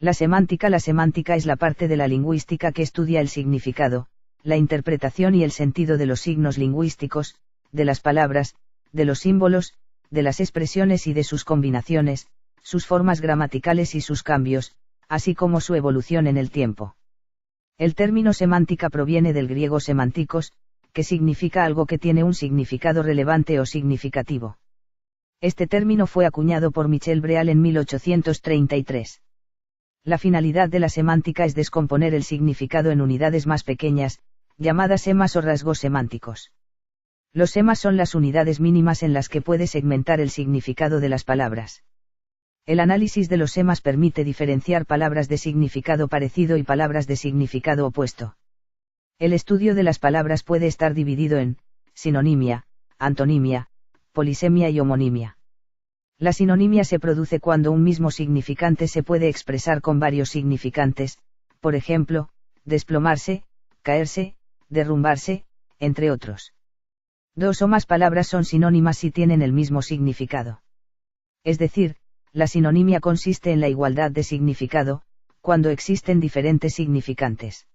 La semántica es la parte de la lingüística que estudia el significado, la interpretación y el sentido de los signos lingüísticos, de las palabras, de los símbolos, de las expresiones y de sus combinaciones, sus formas gramaticales y sus cambios, así como su evolución en el tiempo. El término semántica proviene del griego semantikos, que significa algo que tiene un significado relevante o significativo. Este término fue acuñado por Michel Breal en 1833. La finalidad de la semántica es descomponer el significado en unidades más pequeñas, llamadas semas o rasgos semánticos. Los semas son las unidades mínimas en las que puede segmentar el significado de las palabras. El análisis de los semas permite diferenciar palabras de significado parecido y palabras de significado opuesto. El estudio de las palabras puede estar dividido en sinonimia, antonimia, polisemia y homonimia. La sinonimia se produce cuando un mismo significante se puede expresar con varios significantes, por ejemplo, desplomarse, caerse, derrumbarse, entre otros. Dos o más palabras son sinónimas si tienen el mismo significado. Es decir, la sinonimia consiste en la igualdad de significado, cuando existen diferentes significantes.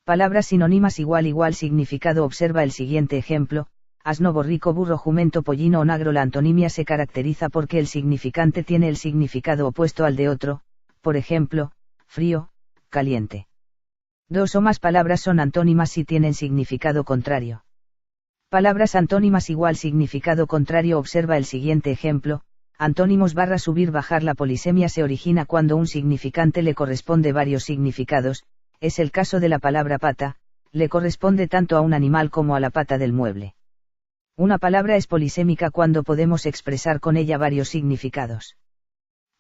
Palabras sinónimas igual significado. Observa el siguiente ejemplo: asno, borrico, burro, jumento, pollino o negro. La antonimia se caracteriza porque el significante tiene el significado opuesto al de otro, por ejemplo, frío, caliente. Dos o más palabras son antónimas si tienen significado contrario. Palabras antónimas igual significado contrario. Observa el siguiente ejemplo: antónimos / subir, bajar. La polisemia se origina cuando un significante le corresponde varios significados. Es el caso de la palabra pata, le corresponde tanto a un animal como a la pata del mueble. Una palabra es polisémica cuando podemos expresar con ella varios significados.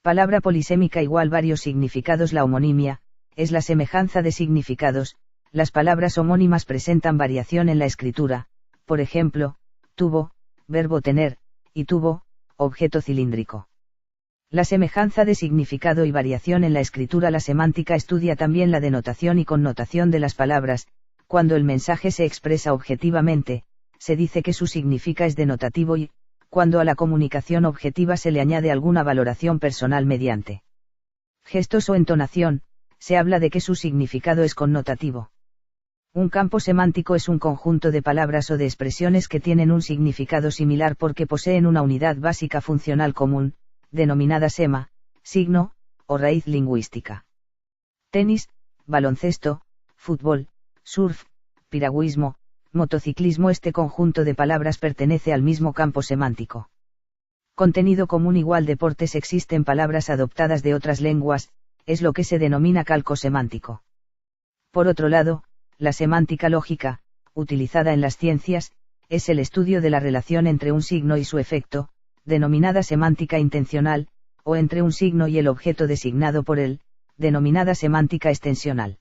Palabra polisémica igual varios significados. La homonimia es la semejanza de significados. Las palabras homónimas presentan variación en la escritura, por ejemplo, tubo, verbo tener, y tubo, objeto cilíndrico. La semejanza de significado y variación en la escritura. La semántica estudia también la denotación y connotación de las palabras. Cuando el mensaje se expresa objetivamente, se dice que su significa es denotativo y, cuando a la comunicación objetiva se le añade alguna valoración personal mediante gestos o entonación, se habla de que su significado es connotativo. Un campo semántico es un conjunto de palabras o de expresiones que tienen un significado similar porque poseen una unidad básica funcional común, denominada sema, signo, o raíz lingüística. Tenis, baloncesto, fútbol, surf, piragüismo, motociclismo. Este conjunto de palabras pertenece al mismo campo semántico. Contenido común igual. Deportes. Existen palabras adoptadas de otras lenguas, es lo que se denomina calco semántico. Por otro lado, la semántica lógica, utilizada en las ciencias, es el estudio de la relación entre un signo y su efecto, denominada semántica intencional, o entre un signo y el objeto designado por él, denominada semántica extensional.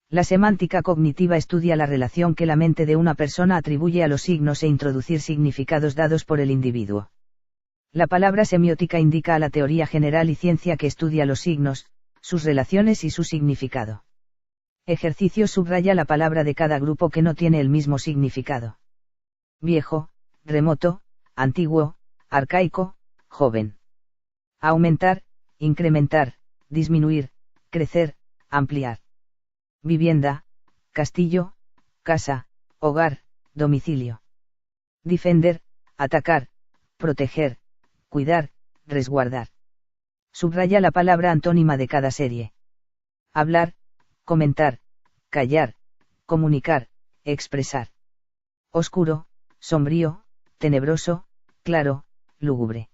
La semántica cognitiva estudia la relación que la mente de una persona atribuye a los signos e introducir significados dados por el individuo. La palabra semiótica indica a la teoría general y ciencia que estudia los signos, sus relaciones y su significado. Ejercicio: subraya la palabra de cada grupo que no tiene el mismo significado. Viejo, remoto, antiguo, arcaico, joven. Aumentar, incrementar, disminuir, crecer, ampliar. Vivienda, castillo, casa, hogar, domicilio. Defender, atacar, proteger, cuidar, resguardar. Subraya la palabra antónima de cada serie. Hablar, comentar, callar, comunicar, expresar. Oscuro, sombrío, tenebroso, claro, lúgubre.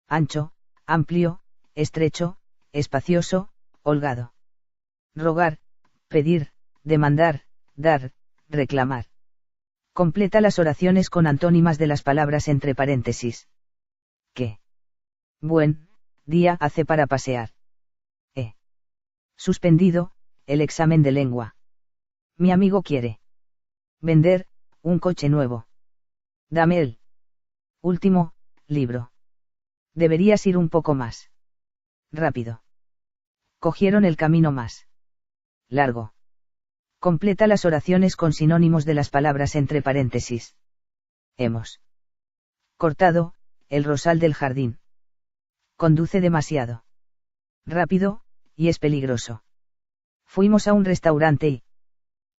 Ancho, amplio, estrecho, espacioso, holgado. Rogar, pedir, demandar, dar, reclamar. Completa las oraciones con antónimas de las palabras entre paréntesis. ¿Qué buen día hace para pasear? He suspendido el examen de lengua. Mi amigo quiere vender un coche nuevo. Dame el último libro. Deberías ir un poco más rápido. Cogieron el camino más largo. Completa las oraciones con sinónimos de las palabras entre paréntesis. Hemos cortado el rosal del jardín. Conduce demasiado rápido, y es peligroso. Fuimos a un restaurante y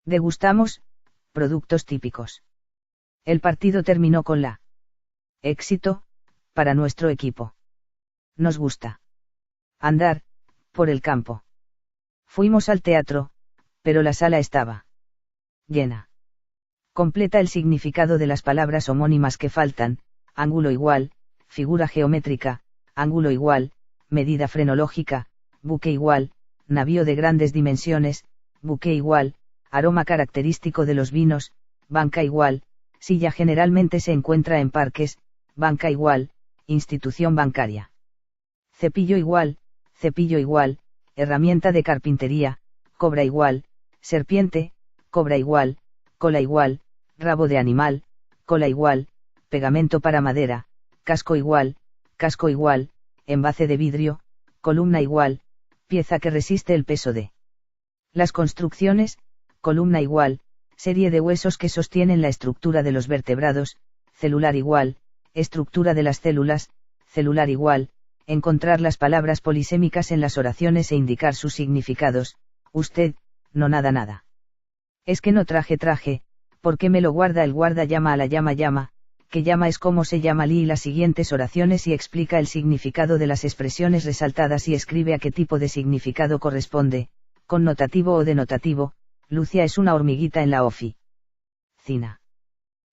degustamos productos típicos. El partido terminó con la éxito para nuestro equipo. Nos gusta andar por el campo. Fuimos al teatro, pero la sala estaba llena. Completa el significado de las palabras homónimas que faltan: ángulo igual, figura geométrica, ángulo igual, medida frenológica, buque igual, navío de grandes dimensiones, buque igual, aroma característico de los vinos, banca igual, silla generalmente se encuentra en parques, banca igual, institución bancaria. Cepillo igual, herramienta de carpintería, cobra igual, serpiente, cobra igual, cola igual, rabo de animal, cola igual, pegamento para madera, casco igual, envase de vidrio, columna igual, pieza que resiste el peso de las construcciones, columna igual, serie de huesos que sostienen la estructura de los vertebrados, celular igual, estructura de las células, celular igual, encontrar las palabras polisémicas en las oraciones e indicar sus significados: usted, no nada. Es que no traje, ¿por qué me lo guarda el guarda? Llama a la llama, que llama es como se llama Lee, las siguientes oraciones y explica el significado de las expresiones resaltadas y escribe a qué tipo de significado corresponde, connotativo o denotativo. Lucia es una hormiguita en la oficina.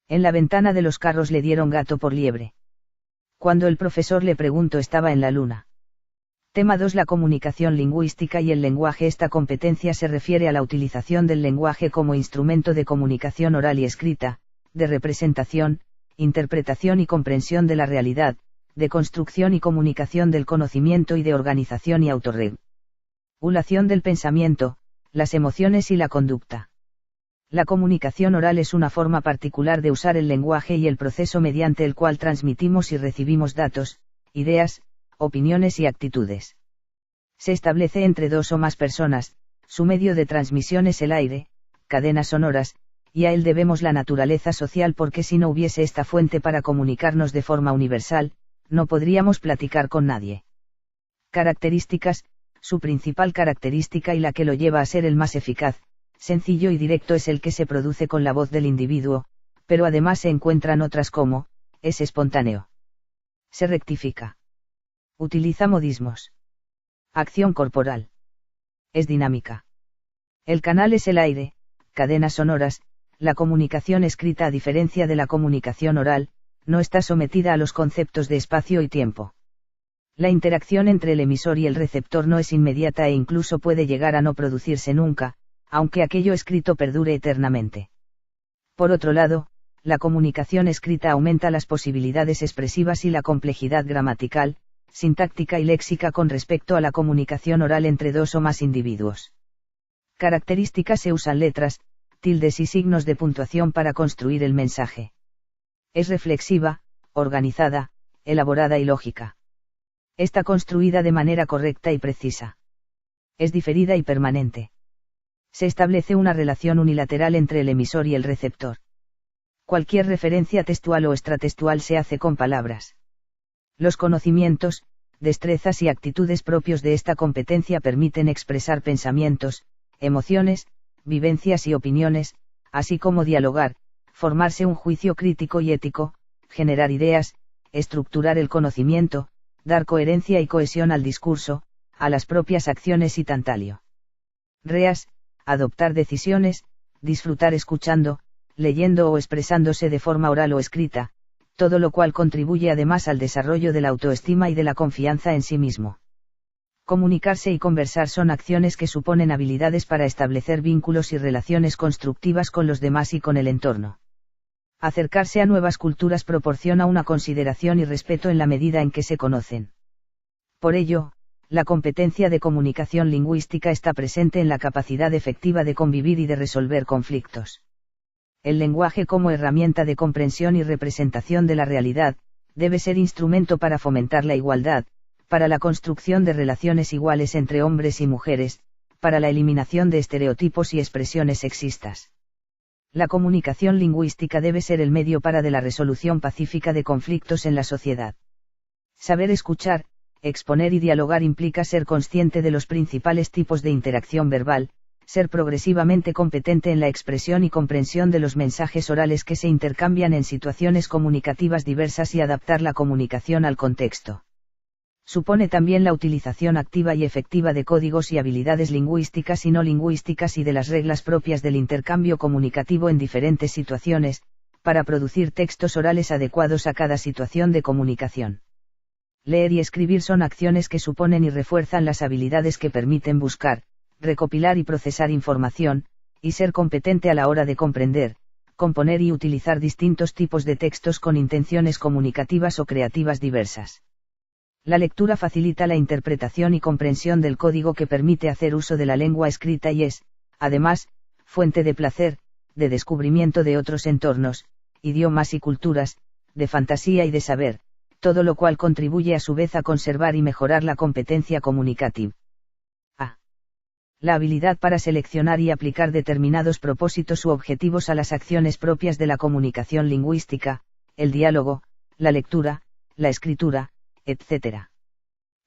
En la ventana de los carros le dieron gato por liebre. Cuando el profesor le preguntó estaba en la luna. Tema 2: la comunicación lingüística y el lenguaje. Esta competencia se refiere a la utilización del lenguaje como instrumento de comunicación oral y escrita, de representación, interpretación y comprensión de la realidad, de construcción y comunicación del conocimiento y de organización y autorregulación del pensamiento, las emociones y la conducta. La comunicación oral es una forma particular de usar el lenguaje y el proceso mediante el cual transmitimos y recibimos datos, ideas, opiniones y actitudes. Se establece entre dos o más personas, su medio de transmisión es el aire, cadenas sonoras, y a él debemos la naturaleza social, porque si no hubiese esta fuente para comunicarnos de forma universal, no podríamos platicar con nadie. Características: su principal característica y la que lo lleva a ser el más eficaz, sencillo y directo es el que se produce con la voz del individuo, pero además se encuentran otras como: es espontáneo, se rectifica, utiliza modismos, acción corporal, es dinámica. El canal es el aire, cadenas sonoras. La comunicación escrita, a diferencia de la comunicación oral, no está sometida a los conceptos de espacio y tiempo. La interacción entre el emisor y el receptor no es inmediata e incluso puede llegar a no producirse nunca, aunque aquello escrito perdure eternamente. Por otro lado, la comunicación escrita aumenta las posibilidades expresivas y la complejidad gramatical, sintáctica y léxica con respecto a la comunicación oral entre dos o más individuos. Características: se usan letras, tildes y signos de puntuación para construir el mensaje. Es reflexiva, organizada, elaborada y lógica. Está construida de manera correcta y precisa. Es diferida y permanente. Se establece una relación unilateral entre el emisor y el receptor. Cualquier referencia textual o extratextual se hace con palabras. Los conocimientos, destrezas y actitudes propios de esta competencia permiten expresar pensamientos, emociones, vivencias y opiniones, así como dialogar, formarse un juicio crítico y ético, generar ideas, estructurar el conocimiento, dar coherencia y cohesión al discurso, a las propias acciones y tantalio. Reas: adoptar decisiones, disfrutar escuchando, leyendo o expresándose de forma oral o escrita, todo lo cual contribuye además al desarrollo de la autoestima y de la confianza en sí mismo. Comunicarse y conversar son acciones que suponen habilidades para establecer vínculos y relaciones constructivas con los demás y con el entorno. Acercarse a nuevas culturas proporciona una consideración y respeto en la medida en que se conocen. Por ello, la competencia de comunicación lingüística está presente en la capacidad efectiva de convivir y de resolver conflictos. El lenguaje como herramienta de comprensión y representación de la realidad, debe ser instrumento para fomentar la igualdad, para la construcción de relaciones iguales entre hombres y mujeres, para la eliminación de estereotipos y expresiones sexistas. La comunicación lingüística debe ser el medio para de la resolución pacífica de conflictos en la sociedad. Saber escuchar, exponer y dialogar implica ser consciente de los principales tipos de interacción verbal, ser progresivamente competente en la expresión y comprensión de los mensajes orales que se intercambian en situaciones comunicativas diversas y adaptar la comunicación al contexto. Supone también la utilización activa y efectiva de códigos y habilidades lingüísticas y no lingüísticas y de las reglas propias del intercambio comunicativo en diferentes situaciones, para producir textos orales adecuados a cada situación de comunicación. Leer y escribir son acciones que suponen y refuerzan las habilidades que permiten buscar, recopilar y procesar información, y ser competente a la hora de comprender, componer y utilizar distintos tipos de textos con intenciones comunicativas o creativas diversas. La lectura facilita la interpretación y comprensión del código que permite hacer uso de la lengua escrita y es, además, fuente de placer, de descubrimiento de otros entornos, idiomas y culturas, de fantasía y de saber, todo lo cual contribuye a su vez a conservar y mejorar la competencia comunicativa. A. La habilidad para seleccionar y aplicar determinados propósitos u objetivos a las acciones propias de la comunicación lingüística, el diálogo, la lectura, la escritura, etc.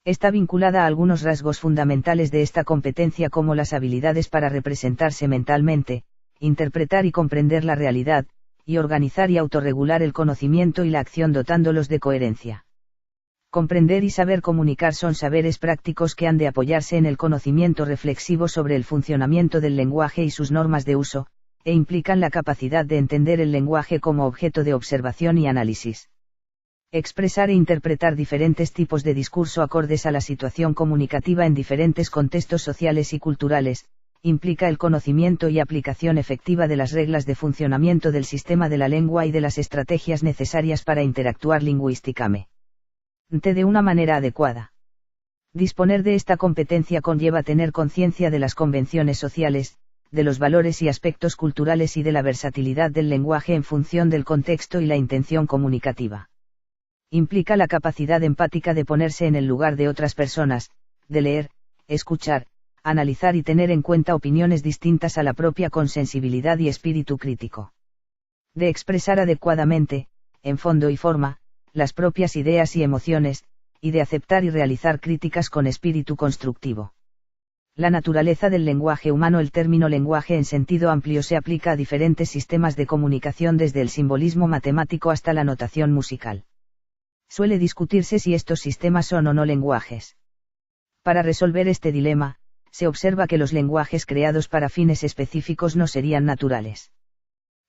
Está vinculada a algunos rasgos fundamentales de esta competencia como las habilidades para representarse mentalmente, interpretar y comprender la realidad, y organizar y autorregular el conocimiento y la acción dotándolos de coherencia. Comprender y saber comunicar son saberes prácticos que han de apoyarse en el conocimiento reflexivo sobre el funcionamiento del lenguaje y sus normas de uso, e implican la capacidad de entender el lenguaje como objeto de observación y análisis. Expresar e interpretar diferentes tipos de discurso acordes a la situación comunicativa en diferentes contextos sociales y culturales, implica el conocimiento y aplicación efectiva de las reglas de funcionamiento del sistema de la lengua y de las estrategias necesarias para interactuar lingüísticamente de una manera adecuada. Disponer de esta competencia conlleva tener conciencia de las convenciones sociales, de los valores y aspectos culturales y de la versatilidad del lenguaje en función del contexto y la intención comunicativa. Implica la capacidad empática de ponerse en el lugar de otras personas, de leer, escuchar, analizar y tener en cuenta opiniones distintas a la propia con sensibilidad y espíritu crítico. De expresar adecuadamente, en fondo y forma, las propias ideas y emociones, y de aceptar y realizar críticas con espíritu constructivo. La naturaleza del lenguaje humano. El término lenguaje en sentido amplio se aplica a diferentes sistemas de comunicación desde el simbolismo matemático hasta la notación musical. Suele discutirse si estos sistemas son o no lenguajes. Para resolver este dilema, se observa que los lenguajes creados para fines específicos no serían naturales.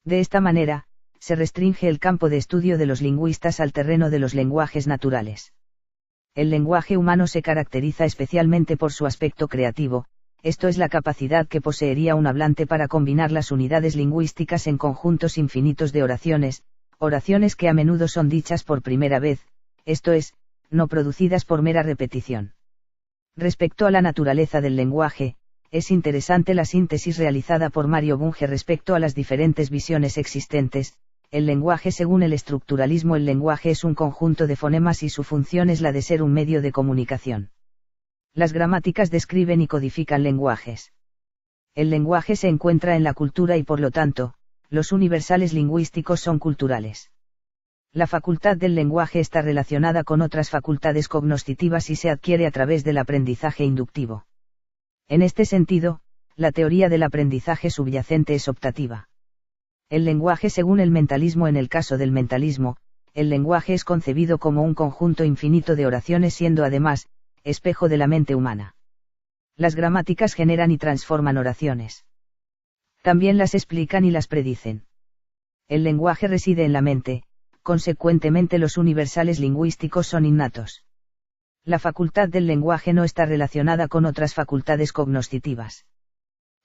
De esta manera, se restringe el campo de estudio de los lingüistas al terreno de los lenguajes naturales. El lenguaje humano se caracteriza especialmente por su aspecto creativo, esto es la capacidad que poseería un hablante para combinar las unidades lingüísticas en conjuntos infinitos de oraciones que a menudo son dichas por primera vez, esto es, no producidas por mera repetición. Respecto a la naturaleza del lenguaje, es interesante la síntesis realizada por Mario Bunge respecto a las diferentes visiones existentes. El lenguaje. Según el estructuralismo, el lenguaje es un conjunto de fonemas y su función es la de ser un medio de comunicación. Las gramáticas describen y codifican lenguajes. El lenguaje se encuentra en la cultura y por lo tanto, los universales lingüísticos son culturales. La facultad del lenguaje está relacionada con otras facultades cognoscitivas y se adquiere a través del aprendizaje inductivo. En este sentido, la teoría del aprendizaje subyacente es optativa. El lenguaje. Según el mentalismo. En el caso del mentalismo, el lenguaje es concebido como un conjunto infinito de oraciones siendo además, espejo de la mente humana. Las gramáticas generan y transforman oraciones. También las explican y las predicen. El lenguaje reside en la mente, consecuentemente los universales lingüísticos son innatos. La facultad del lenguaje no está relacionada con otras facultades cognoscitivas.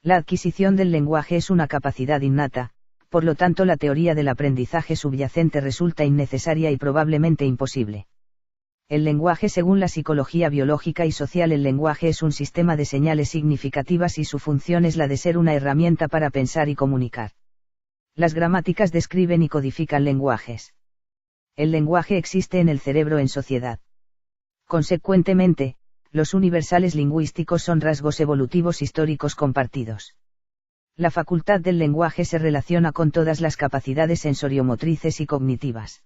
La adquisición del lenguaje es una capacidad innata, por lo tanto la teoría del aprendizaje subyacente resulta innecesaria y probablemente imposible. El lenguaje. Según la psicología biológica y social, el lenguaje es un sistema de señales significativas y su función es la de ser una herramienta para pensar y comunicar. Las gramáticas describen y codifican lenguajes. El lenguaje existe en el cerebro en sociedad. Consecuentemente, los universales lingüísticos son rasgos evolutivos históricos compartidos. La facultad del lenguaje se relaciona con todas las capacidades sensoriomotrices y cognitivas.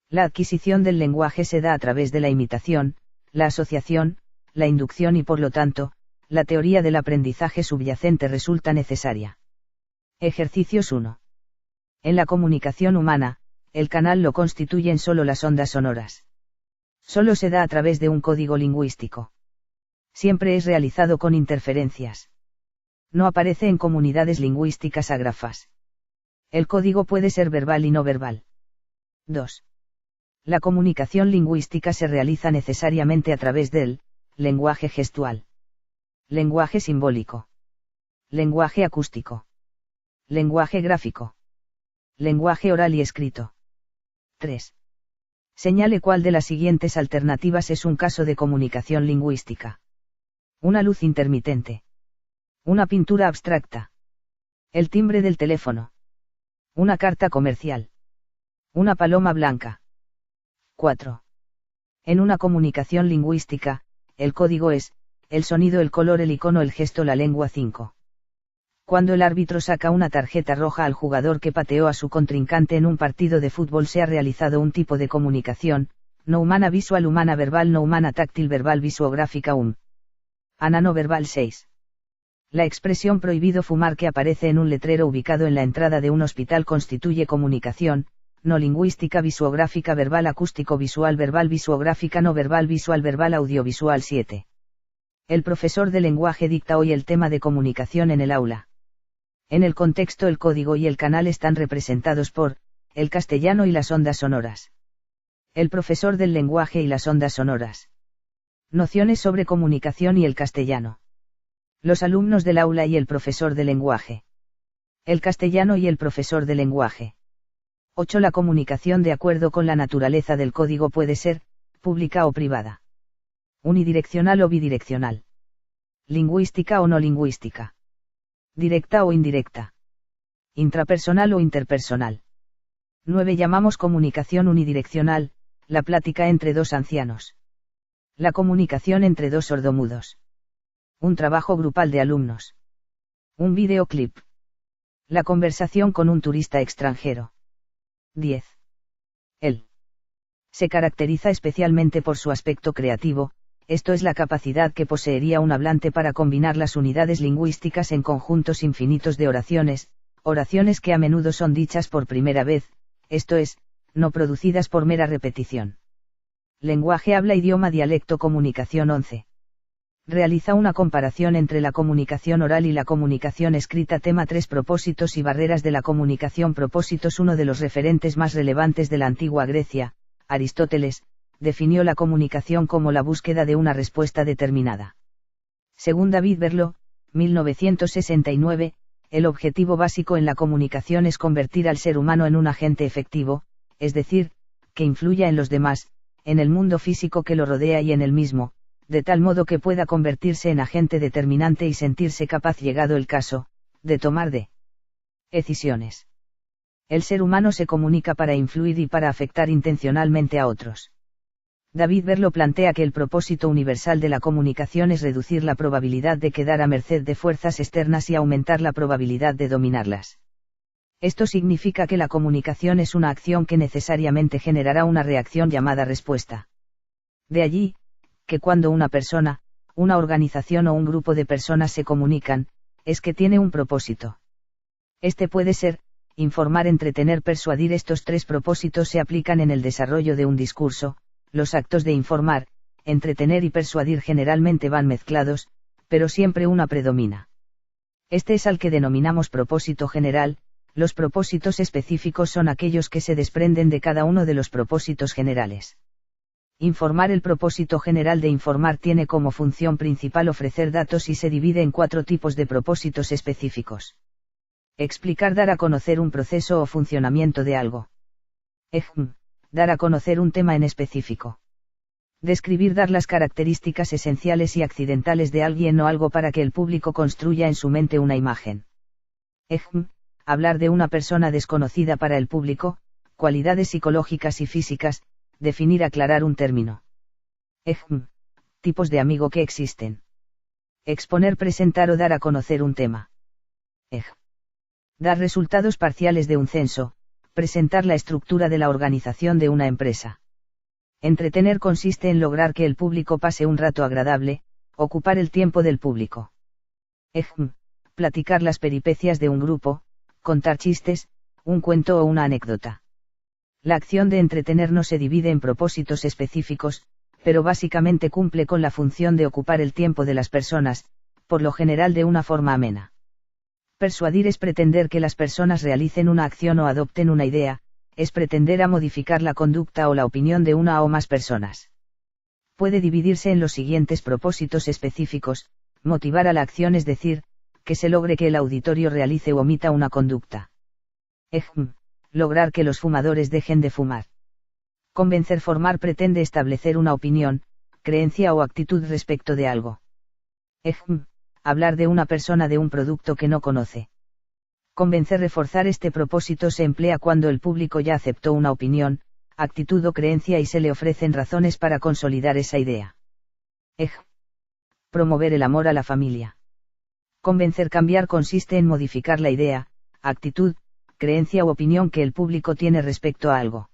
La adquisición del lenguaje se da a través de la imitación, la asociación, la inducción y por lo tanto, la teoría del aprendizaje subyacente resulta necesaria. Ejercicios 1. En la comunicación humana, el canal lo constituyen solo las ondas sonoras. Solo se da a través de un código lingüístico. Siempre es realizado con interferencias. No aparece en comunidades lingüísticas ágrafas. El código puede ser verbal y no verbal. 2. La comunicación lingüística se realiza necesariamente a través del lenguaje gestual, lenguaje simbólico, lenguaje acústico, lenguaje gráfico, lenguaje oral y escrito. 3. Señale cuál de las siguientes alternativas es un caso de comunicación lingüística. Una luz intermitente. Una pintura abstracta. El timbre del teléfono. Una carta comercial. Una paloma blanca. 4. En una comunicación lingüística, el código es, el sonido, el color, el icono, el gesto, la lengua. 5. Cuando el árbitro saca una tarjeta roja al jugador que pateó a su contrincante en un partido de fútbol, se ha realizado un tipo de comunicación, no humana visual, humana verbal, no humana táctil, verbal visuográfica, ana no verbal. 6. La expresión prohibido fumar que aparece en un letrero ubicado en la entrada de un hospital constituye comunicación, no lingüística, visuográfica, verbal, acústico, visual, verbal, visuográfica, no verbal, visual, verbal, audiovisual. 7. El profesor de lenguaje dicta hoy el tema de comunicación en el aula. En el contexto, el código y el canal están representados por el castellano y las ondas sonoras. El profesor del lenguaje y las ondas sonoras. Nociones sobre comunicación y el castellano. Los alumnos del aula y el profesor de lenguaje. El castellano y el profesor de lenguaje. 8. La comunicación de acuerdo con la naturaleza del código puede ser pública o privada. Unidireccional o bidireccional. Lingüística o no lingüística. Directa o indirecta. Intrapersonal o interpersonal. 9. Llamamos comunicación unidireccional, la plática entre dos ancianos. La comunicación entre dos sordomudos. Un trabajo grupal de alumnos. Un videoclip. La conversación con un turista extranjero. 10. Él se caracteriza especialmente por su aspecto creativo, esto es la capacidad que poseería un hablante para combinar las unidades lingüísticas en conjuntos infinitos de oraciones, oraciones que a menudo son dichas por primera vez, esto es, no producidas por mera repetición. Lenguaje, habla, idioma, dialecto, comunicación. 11. Realiza una comparación entre la comunicación oral y la comunicación escrita. Tema 3. Propósitos y barreras de la comunicación. Propósitos. Uno de los referentes más relevantes de la antigua Grecia, Aristóteles, definió la comunicación como la búsqueda de una respuesta determinada. Según David Berlo, 1969, el objetivo básico en la comunicación es convertir al ser humano en un agente efectivo, es decir, que influya en los demás, en el mundo físico que lo rodea y en él mismo, de tal modo que pueda convertirse en agente determinante y sentirse capaz, llegado el caso, de tomar decisiones. El ser humano se comunica para influir y para afectar intencionalmente a otros. David Berlo plantea que el propósito universal de la comunicación es reducir la probabilidad de quedar a merced de fuerzas externas y aumentar la probabilidad de dominarlas. Esto significa que la comunicación es una acción que necesariamente generará una reacción llamada respuesta. De allí, que cuando una persona, una organización o un grupo de personas se comunican, es que tiene un propósito. Este puede ser, informar, entretener, persuadir. Estos tres propósitos se aplican en el desarrollo de un discurso. Los actos de informar, entretener y persuadir generalmente van mezclados, pero siempre una predomina. Este es al que denominamos propósito general. Los propósitos específicos son aquellos que se desprenden de cada uno de los propósitos generales. Informar. El propósito general de informar tiene como función principal ofrecer datos y se divide en 4 tipos de propósitos específicos. Explicar, dar a conocer un proceso o funcionamiento de algo. Dar a conocer un tema en específico. Describir, dar las características esenciales y accidentales de alguien o algo para que el público construya en su mente una imagen. Hablar de una persona desconocida para el público, cualidades psicológicas y físicas, definir, aclarar un término. Tipos de amigo que existen. Exponer, presentar o dar a conocer un tema. Dar resultados parciales de un censo, presentar la estructura de la organización de una empresa. Entretener consiste en lograr que el público pase un rato agradable, ocupar el tiempo del público. Platicar las peripecias de un grupo, contar chistes, un cuento o una anécdota. La acción de entretener no se divide en propósitos específicos, pero básicamente cumple con la función de ocupar el tiempo de las personas, por lo general de una forma amena. Persuadir es pretender que las personas realicen una acción o adopten una idea, es pretender a modificar la conducta o la opinión de una o más personas. Puede dividirse en los siguientes propósitos específicos: motivar a la acción, es decir, que se logre que el auditorio realice o omita una conducta. Lograr que los fumadores dejen de fumar. Convencer, formar, pretende establecer una opinión, creencia o actitud respecto de algo. Hablar de una persona de un producto que no conoce. Convencer, reforzar este propósito se emplea cuando el público ya aceptó una opinión, actitud o creencia y se le ofrecen razones para consolidar esa idea. Promover el amor a la familia. Convencer, cambiar consiste en modificar la idea, actitud, creencia u opinión que el público tiene respecto a algo.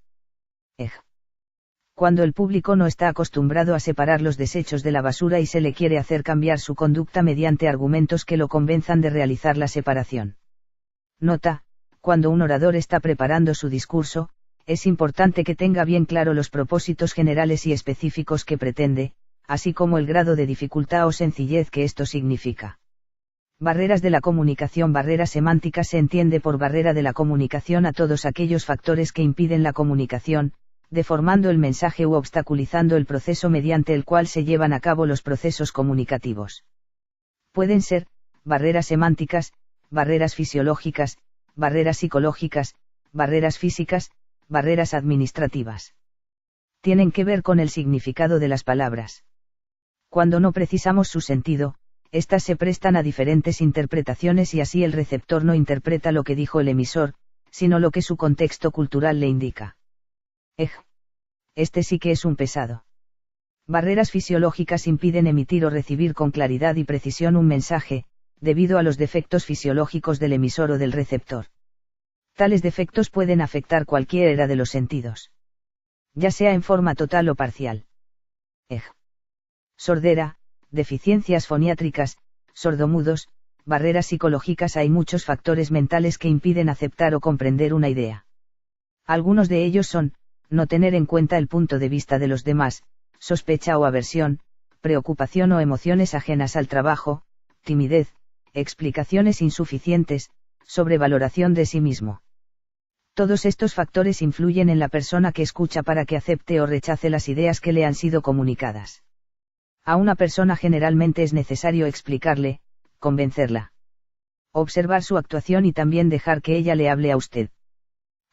Cuando el público no está acostumbrado a separar los desechos de la basura y se le quiere hacer cambiar su conducta mediante argumentos que lo convenzan de realizar la separación. Nota: cuando un orador está preparando su discurso, es importante que tenga bien claro los propósitos generales y específicos que pretende, así como el grado de dificultad o sencillez que esto significa. Barreras de la comunicación. Barrera semántica se entiende por barrera de la comunicación a todos aquellos factores que impiden la comunicación, deformando el mensaje u obstaculizando el proceso mediante el cual se llevan a cabo los procesos comunicativos. Pueden ser barreras semánticas, barreras fisiológicas, barreras psicológicas, barreras físicas, barreras administrativas. Tienen que ver con el significado de las palabras. Cuando no precisamos su sentido, éstas se prestan a diferentes interpretaciones y así el receptor no interpreta lo que dijo el emisor, sino lo que su contexto cultural le indica. Este sí que es un pesado. Barreras fisiológicas impiden emitir o recibir con claridad y precisión un mensaje, debido a los defectos fisiológicos del emisor o del receptor. Tales defectos pueden afectar cualquiera de los sentidos, ya sea en forma total o parcial. Sordera, deficiencias foniátricas, sordomudos, barreras psicológicas. Hay muchos factores mentales que impiden aceptar o comprender una idea. Algunos de ellos son: no tener en cuenta el punto de vista de los demás, sospecha o aversión, preocupación o emociones ajenas al trabajo, timidez, explicaciones insuficientes, sobrevaloración de sí mismo. Todos estos factores influyen en la persona que escucha para que acepte o rechace las ideas que le han sido comunicadas. A una persona generalmente es necesario explicarle, convencerla, observar su actuación y también dejar que ella le hable a usted.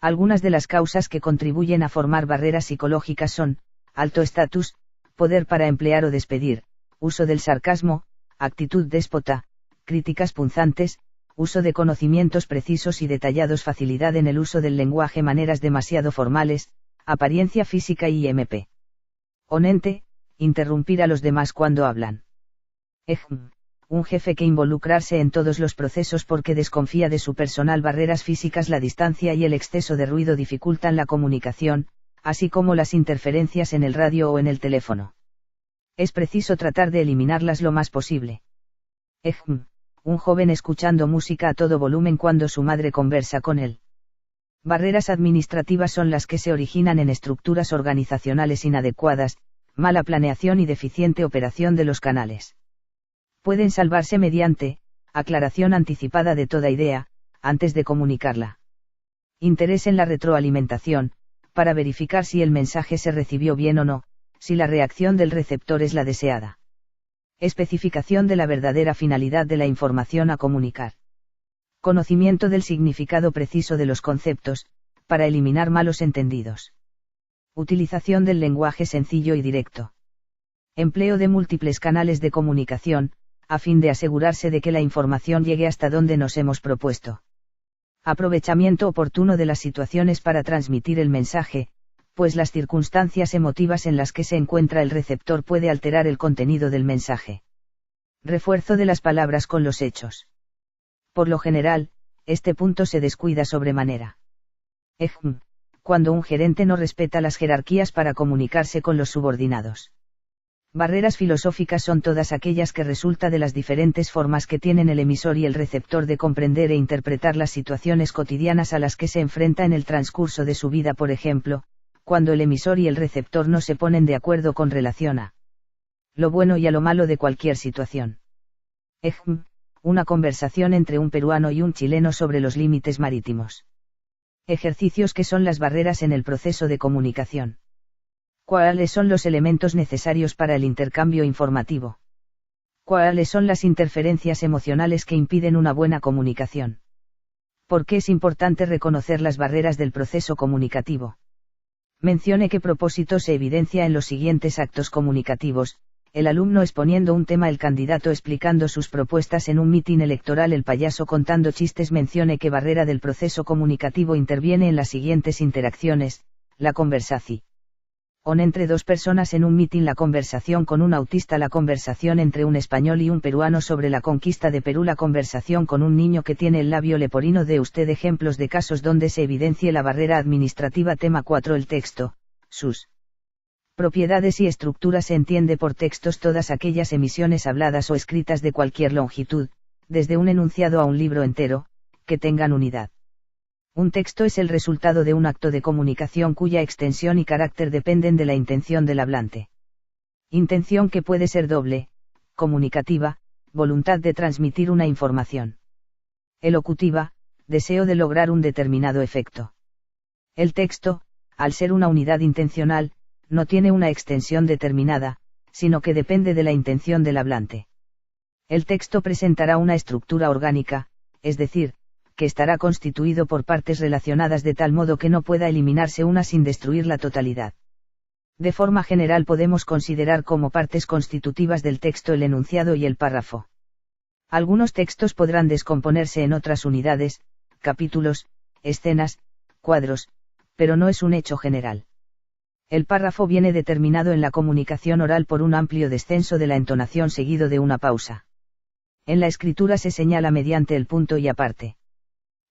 Algunas de las causas que contribuyen a formar barreras psicológicas son: alto estatus, poder para emplear o despedir, uso del sarcasmo, actitud déspota, críticas punzantes, uso de conocimientos precisos y detallados, facilidad en el uso del lenguaje, maneras demasiado formales, apariencia física y IMP. Onente, interrumpir a los demás cuando hablan. Un jefe que involucrarse en todos los procesos porque desconfía de su personal. Barreras físicas. La distancia y el exceso de ruido dificultan la comunicación, así como las interferencias en el radio o en el teléfono. Es preciso tratar de eliminarlas lo más posible. Un joven escuchando música a todo volumen cuando su madre conversa con él. Barreras administrativas son las que se originan en estructuras organizacionales inadecuadas, mala planeación y deficiente operación de los canales. Pueden salvarse mediante aclaración anticipada de toda idea, antes de comunicarla. Interés en la retroalimentación, para verificar si el mensaje se recibió bien o no, si la reacción del receptor es la deseada. Especificación de la verdadera finalidad de la información a comunicar. Conocimiento del significado preciso de los conceptos, para eliminar malos entendidos. Utilización del lenguaje sencillo y directo. Empleo de múltiples canales de comunicación, a fin de asegurarse de que la información llegue hasta donde nos hemos propuesto. Aprovechamiento oportuno de las situaciones para transmitir el mensaje, pues las circunstancias emotivas en las que se encuentra el receptor puede alterar el contenido del mensaje. Refuerzo de las palabras con los hechos. Por lo general, este punto se descuida sobremanera. Cuando un gerente no respeta las jerarquías para comunicarse con los subordinados. Barreras filosóficas son todas aquellas que resulta de las diferentes formas que tienen el emisor y el receptor de comprender e interpretar las situaciones cotidianas a las que se enfrenta en el transcurso de su vida. Por ejemplo, cuando el emisor y el receptor no se ponen de acuerdo con relación a lo bueno y a lo malo de cualquier situación. Una conversación entre un peruano y un chileno sobre los límites marítimos. Ejercicios que son las barreras en el proceso de comunicación. ¿Cuáles son los elementos necesarios para el intercambio informativo? ¿Cuáles son las interferencias emocionales que impiden una buena comunicación? ¿Por qué es importante reconocer las barreras del proceso comunicativo? Mencione qué propósito se evidencia en los siguientes actos comunicativos: el alumno exponiendo un tema, el candidato explicando sus propuestas en un mitin electoral, el payaso contando chistes. Mencione qué barrera del proceso comunicativo interviene en las siguientes interacciones: la conversación entre dos personas en un mitin, la conversación con un autista, la conversación entre un español y un peruano sobre la conquista de Perú, la conversación con un niño que tiene el labio leporino. De usted ejemplos de casos donde se evidencie la barrera administrativa. Tema 4. El texto, sus propiedades y estructura. Se entiende por textos todas aquellas emisiones habladas o escritas de cualquier longitud, desde un enunciado a un libro entero, que tengan unidad. Un texto es el resultado de un acto de comunicación cuya extensión y carácter dependen de la intención del hablante. Intención que puede ser doble, comunicativa, voluntad de transmitir una información. Elocutiva, deseo de lograr un determinado efecto. El texto, al ser una unidad intencional, no tiene una extensión determinada, sino que depende de la intención del hablante. El texto presentará una estructura orgánica, es decir, que estará constituido por partes relacionadas de tal modo que no pueda eliminarse una sin destruir la totalidad. De forma general podemos considerar como partes constitutivas del texto el enunciado y el párrafo. Algunos textos podrán descomponerse en otras unidades, capítulos, escenas, cuadros, pero no es un hecho general. El párrafo viene determinado en la comunicación oral por un amplio descenso de la entonación seguido de una pausa. En la escritura se señala mediante el punto y aparte.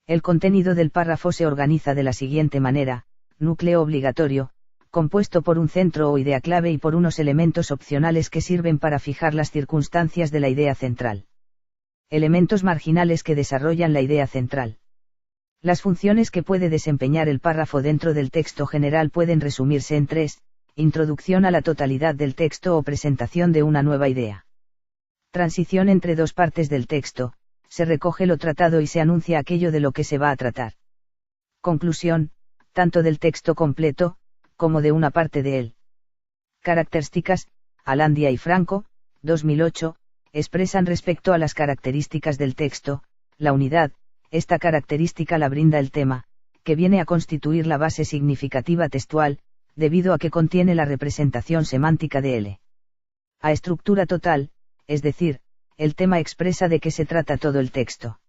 El contenido del párrafo se organiza de la siguiente manera: núcleo obligatorio, compuesto por un centro o idea clave y por unos elementos opcionales que sirven para fijar las circunstancias de la idea central. Elementos marginales que desarrollan la idea central. Las funciones que puede desempeñar el párrafo dentro del texto general pueden resumirse en tres: introducción a la totalidad del texto o presentación de una nueva idea. Transición entre dos partes del texto, se recoge lo tratado y se anuncia aquello de lo que se va a tratar. Conclusión, tanto del texto completo, como de una parte de él. Características: Alandia y Franco, 2008, expresan respecto a las características del texto, la unidad. Esta característica la brinda el tema, que viene a constituir la base significativa textual, debido a que contiene la representación semántica de L. A estructura total, es decir, el tema expresa de qué se trata todo el texto.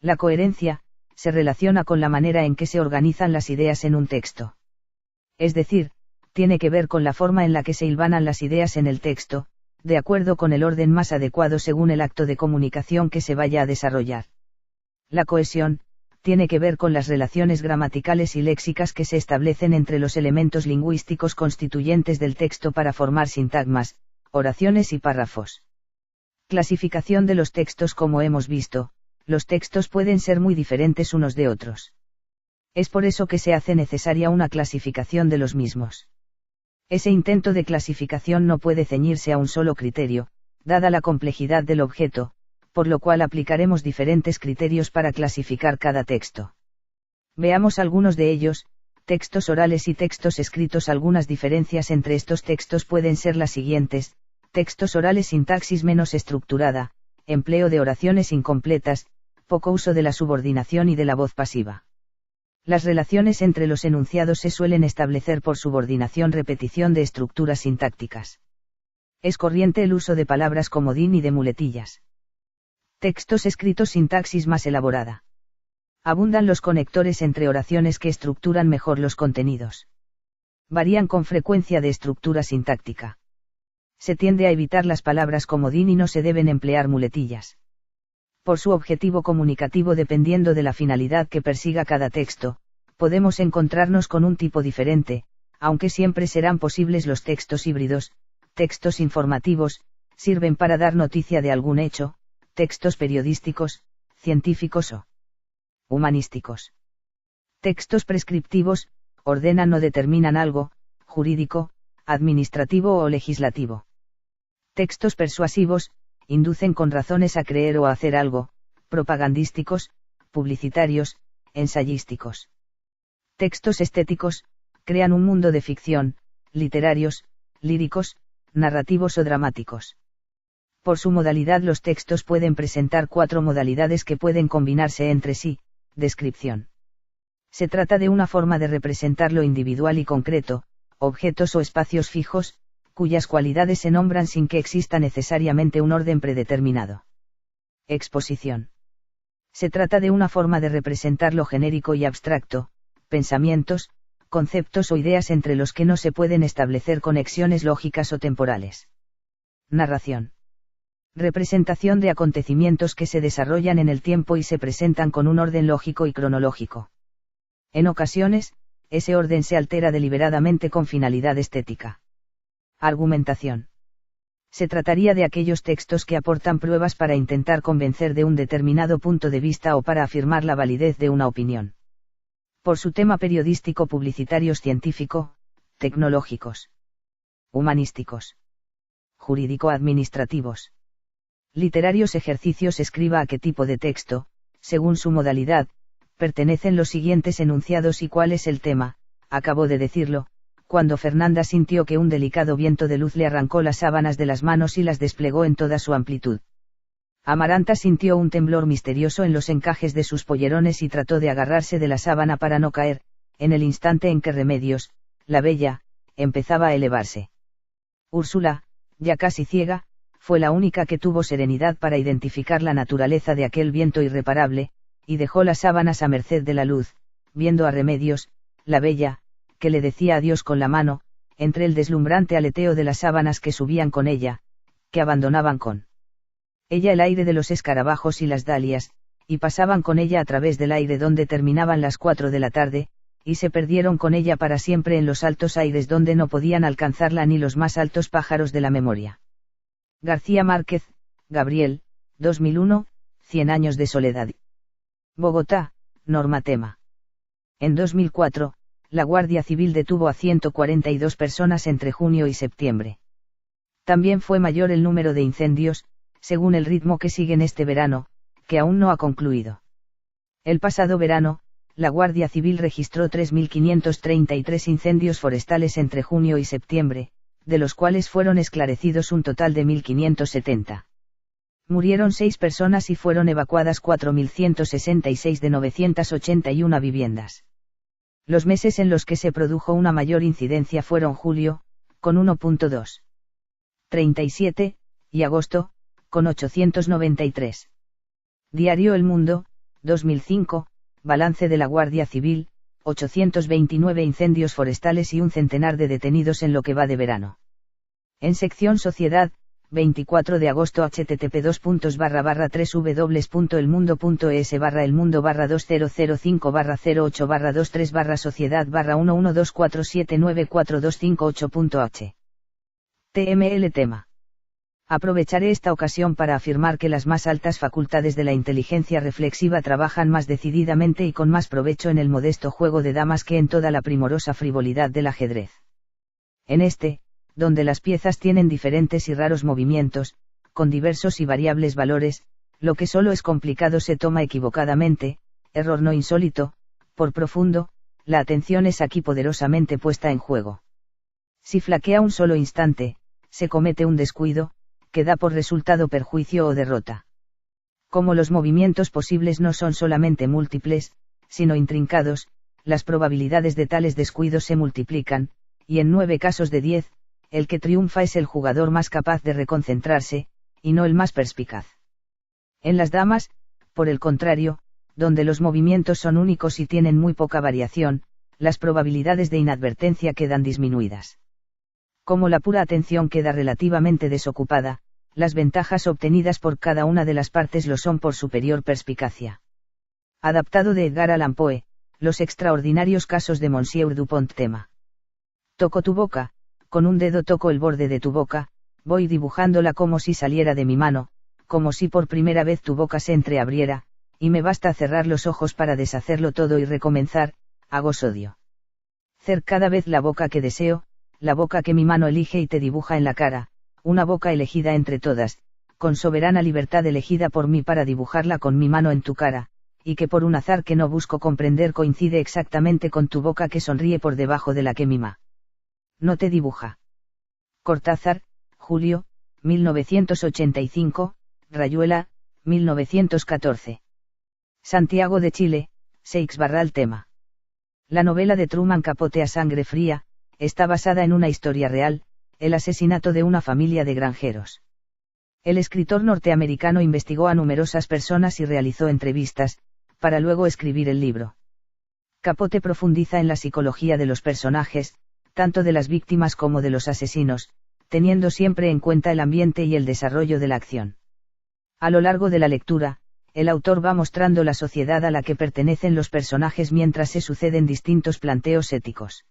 La coherencia, se relaciona con la manera en que se organizan las ideas en un texto. Es decir, tiene que ver con la forma en la que se hilvanan las ideas en el texto, de acuerdo con el orden más adecuado según el acto de comunicación que se vaya a desarrollar. La cohesión, tiene que ver con las relaciones gramaticales y léxicas que se establecen entre los elementos lingüísticos constituyentes del texto para formar sintagmas, oraciones y párrafos. Clasificación de los textos. Como hemos visto, los textos pueden ser muy diferentes unos de otros. Es por eso que se hace necesaria una clasificación de los mismos. Ese intento de clasificación no puede ceñirse a un solo criterio, dada la complejidad del objeto, por lo cual aplicaremos diferentes criterios para clasificar cada texto. Veamos algunos de ellos: textos orales y textos escritos. Algunas diferencias entre estos textos pueden ser las siguientes: textos orales, sintaxis menos estructurada, empleo de oraciones incompletas, poco uso de la subordinación y de la voz pasiva. Las relaciones entre los enunciados se suelen establecer por subordinación, repetición de estructuras sintácticas. Es corriente el uso de palabras comodín y de muletillas. Textos escritos, sintaxis más elaborada. Abundan los conectores entre oraciones que estructuran mejor los contenidos. Varían con frecuencia de estructura sintáctica. Se tiende a evitar las palabras comodín y no se deben emplear muletillas. Por su objetivo comunicativo, dependiendo de la finalidad que persiga cada texto, Podemos encontrarnos con un tipo diferente, aunque siempre serán posibles los textos híbridos. Textos informativos, sirven para dar noticia de algún hecho, textos periodísticos, científicos o humanísticos. Textos prescriptivos, ordenan o determinan algo, jurídico, administrativo o legislativo. Textos persuasivos, inducen con razones a creer o a hacer algo, propagandísticos, publicitarios, ensayísticos. Textos estéticos, crean un mundo de ficción, literarios, líricos, narrativos o dramáticos. Por su modalidad los textos pueden presentar 4 modalidades que pueden combinarse entre sí. Descripción. Se trata de una forma de representar lo individual y concreto, objetos o espacios fijos, cuyas cualidades se nombran sin que exista necesariamente un orden predeterminado. Exposición. Se trata de una forma de representar lo genérico y abstracto, pensamientos, conceptos o ideas entre los que no se pueden establecer conexiones lógicas o temporales. Narración. Representación de acontecimientos que se desarrollan en el tiempo y se presentan con un orden lógico y cronológico. En ocasiones, ese orden se altera deliberadamente con finalidad estética. Argumentación. Se trataría de aquellos textos que aportan pruebas para intentar convencer de un determinado punto de vista o para afirmar la validez de una opinión. Por su tema periodístico, publicitarios, científico, tecnológicos, humanísticos, jurídico-administrativos. Literarios, ejercicios. Escriba a qué tipo de texto, según su modalidad, pertenecen los siguientes enunciados y cuál es el tema. Acabó de decirlo, cuando Fernanda sintió que un delicado viento de luz le arrancó las sábanas de las manos y las desplegó en toda su amplitud. Amaranta sintió un temblor misterioso en los encajes de sus pollerones y trató de agarrarse de la sábana para no caer, en el instante en que Remedios, la bella, empezaba a elevarse. Úrsula, ya casi ciega, fue la única que tuvo serenidad para identificar la naturaleza de aquel viento irreparable, y dejó las sábanas a merced de la luz, viendo a Remedios, la bella, que le decía adiós con la mano, entre el deslumbrante aleteo de las sábanas que subían con ella, que abandonaban con ella el aire de los escarabajos y las dalias, y pasaban con ella a través del aire donde terminaban las 4 de la tarde, y se perdieron con ella para siempre en los altos aires donde no podían alcanzarla ni los más altos pájaros de la memoria. García Márquez, Gabriel, 2001, 100 años de soledad. Bogotá, Norma Tema. En 2004, la Guardia Civil detuvo a 142 personas entre junio y septiembre. También fue mayor el número de incendios, según el ritmo que siguen este verano, que aún no ha concluido. El pasado verano, la Guardia Civil registró 3.533 incendios forestales entre junio y septiembre, de los cuales fueron esclarecidos un total de 1.570. Murieron 6 personas y fueron evacuadas 4.166 de 981 viviendas. Los meses en los que se produjo una mayor incidencia fueron julio, con 1.237, y agosto, con 893. Diario El Mundo, 2005, balance de la Guardia Civil, 829 incendios forestales y un centenar de detenidos en lo que va de verano. En sección Sociedad, 24 de agosto http://www.elmundo.es/el mundo/2005/028/23/sociedad/112479428.h. TML tema. Aprovecharé esta ocasión para afirmar que las más altas facultades de la inteligencia reflexiva trabajan más decididamente y con más provecho en el modesto juego de damas que en toda la primorosa frivolidad del ajedrez. En este, donde las piezas tienen diferentes y raros movimientos, con diversos y variables valores, lo que solo es complicado se toma equivocadamente, error no insólito, por profundo, la atención es aquí poderosamente puesta en juego. Si flaquea un solo instante, se comete un descuido, que da por resultado perjuicio o derrota. Como los movimientos posibles no son solamente múltiples, sino intrincados, las probabilidades de tales descuidos se multiplican, y en 9 casos de 10, el que triunfa es el jugador más capaz de reconcentrarse, y no el más perspicaz. En las damas, por el contrario, donde los movimientos son únicos y tienen muy poca variación, las probabilidades de inadvertencia quedan disminuidas. Como la pura atención queda relativamente desocupada, las ventajas obtenidas por cada una de las partes lo son por superior perspicacia. Adaptado de Edgar Allan Poe, Los extraordinarios casos de Monsieur Dupont. Tema. Toco tu boca, con un dedo toco el borde de tu boca, voy dibujándola como si saliera de mi mano, como si por primera vez tu boca se entreabriera, y me basta cerrar los ojos para deshacerlo todo y recomenzar, hago sodio. Cer cada vez la boca que deseo, la boca que mi mano elige y te dibuja en la cara, una boca elegida entre todas, con soberana libertad elegida por mí para dibujarla con mi mano en tu cara, y que por un azar que no busco comprender coincide exactamente con tu boca que sonríe por debajo de la que mima. No te dibuja. Cortázar, Julio, 1985, Rayuela, 1914. Santiago de Chile, Seix Barral. Tema. La novela de Truman Capote A Sangre Fría, está basada en una historia real, el asesinato de una familia de granjeros. El escritor norteamericano investigó a numerosas personas y realizó entrevistas, para luego escribir el libro. Capote profundiza en la psicología de los personajes, tanto de las víctimas como de los asesinos, teniendo siempre en cuenta el ambiente y el desarrollo de la acción. A lo largo de la lectura, el autor va mostrando la sociedad a la que pertenecen los personajes mientras se suceden distintos planteos éticos.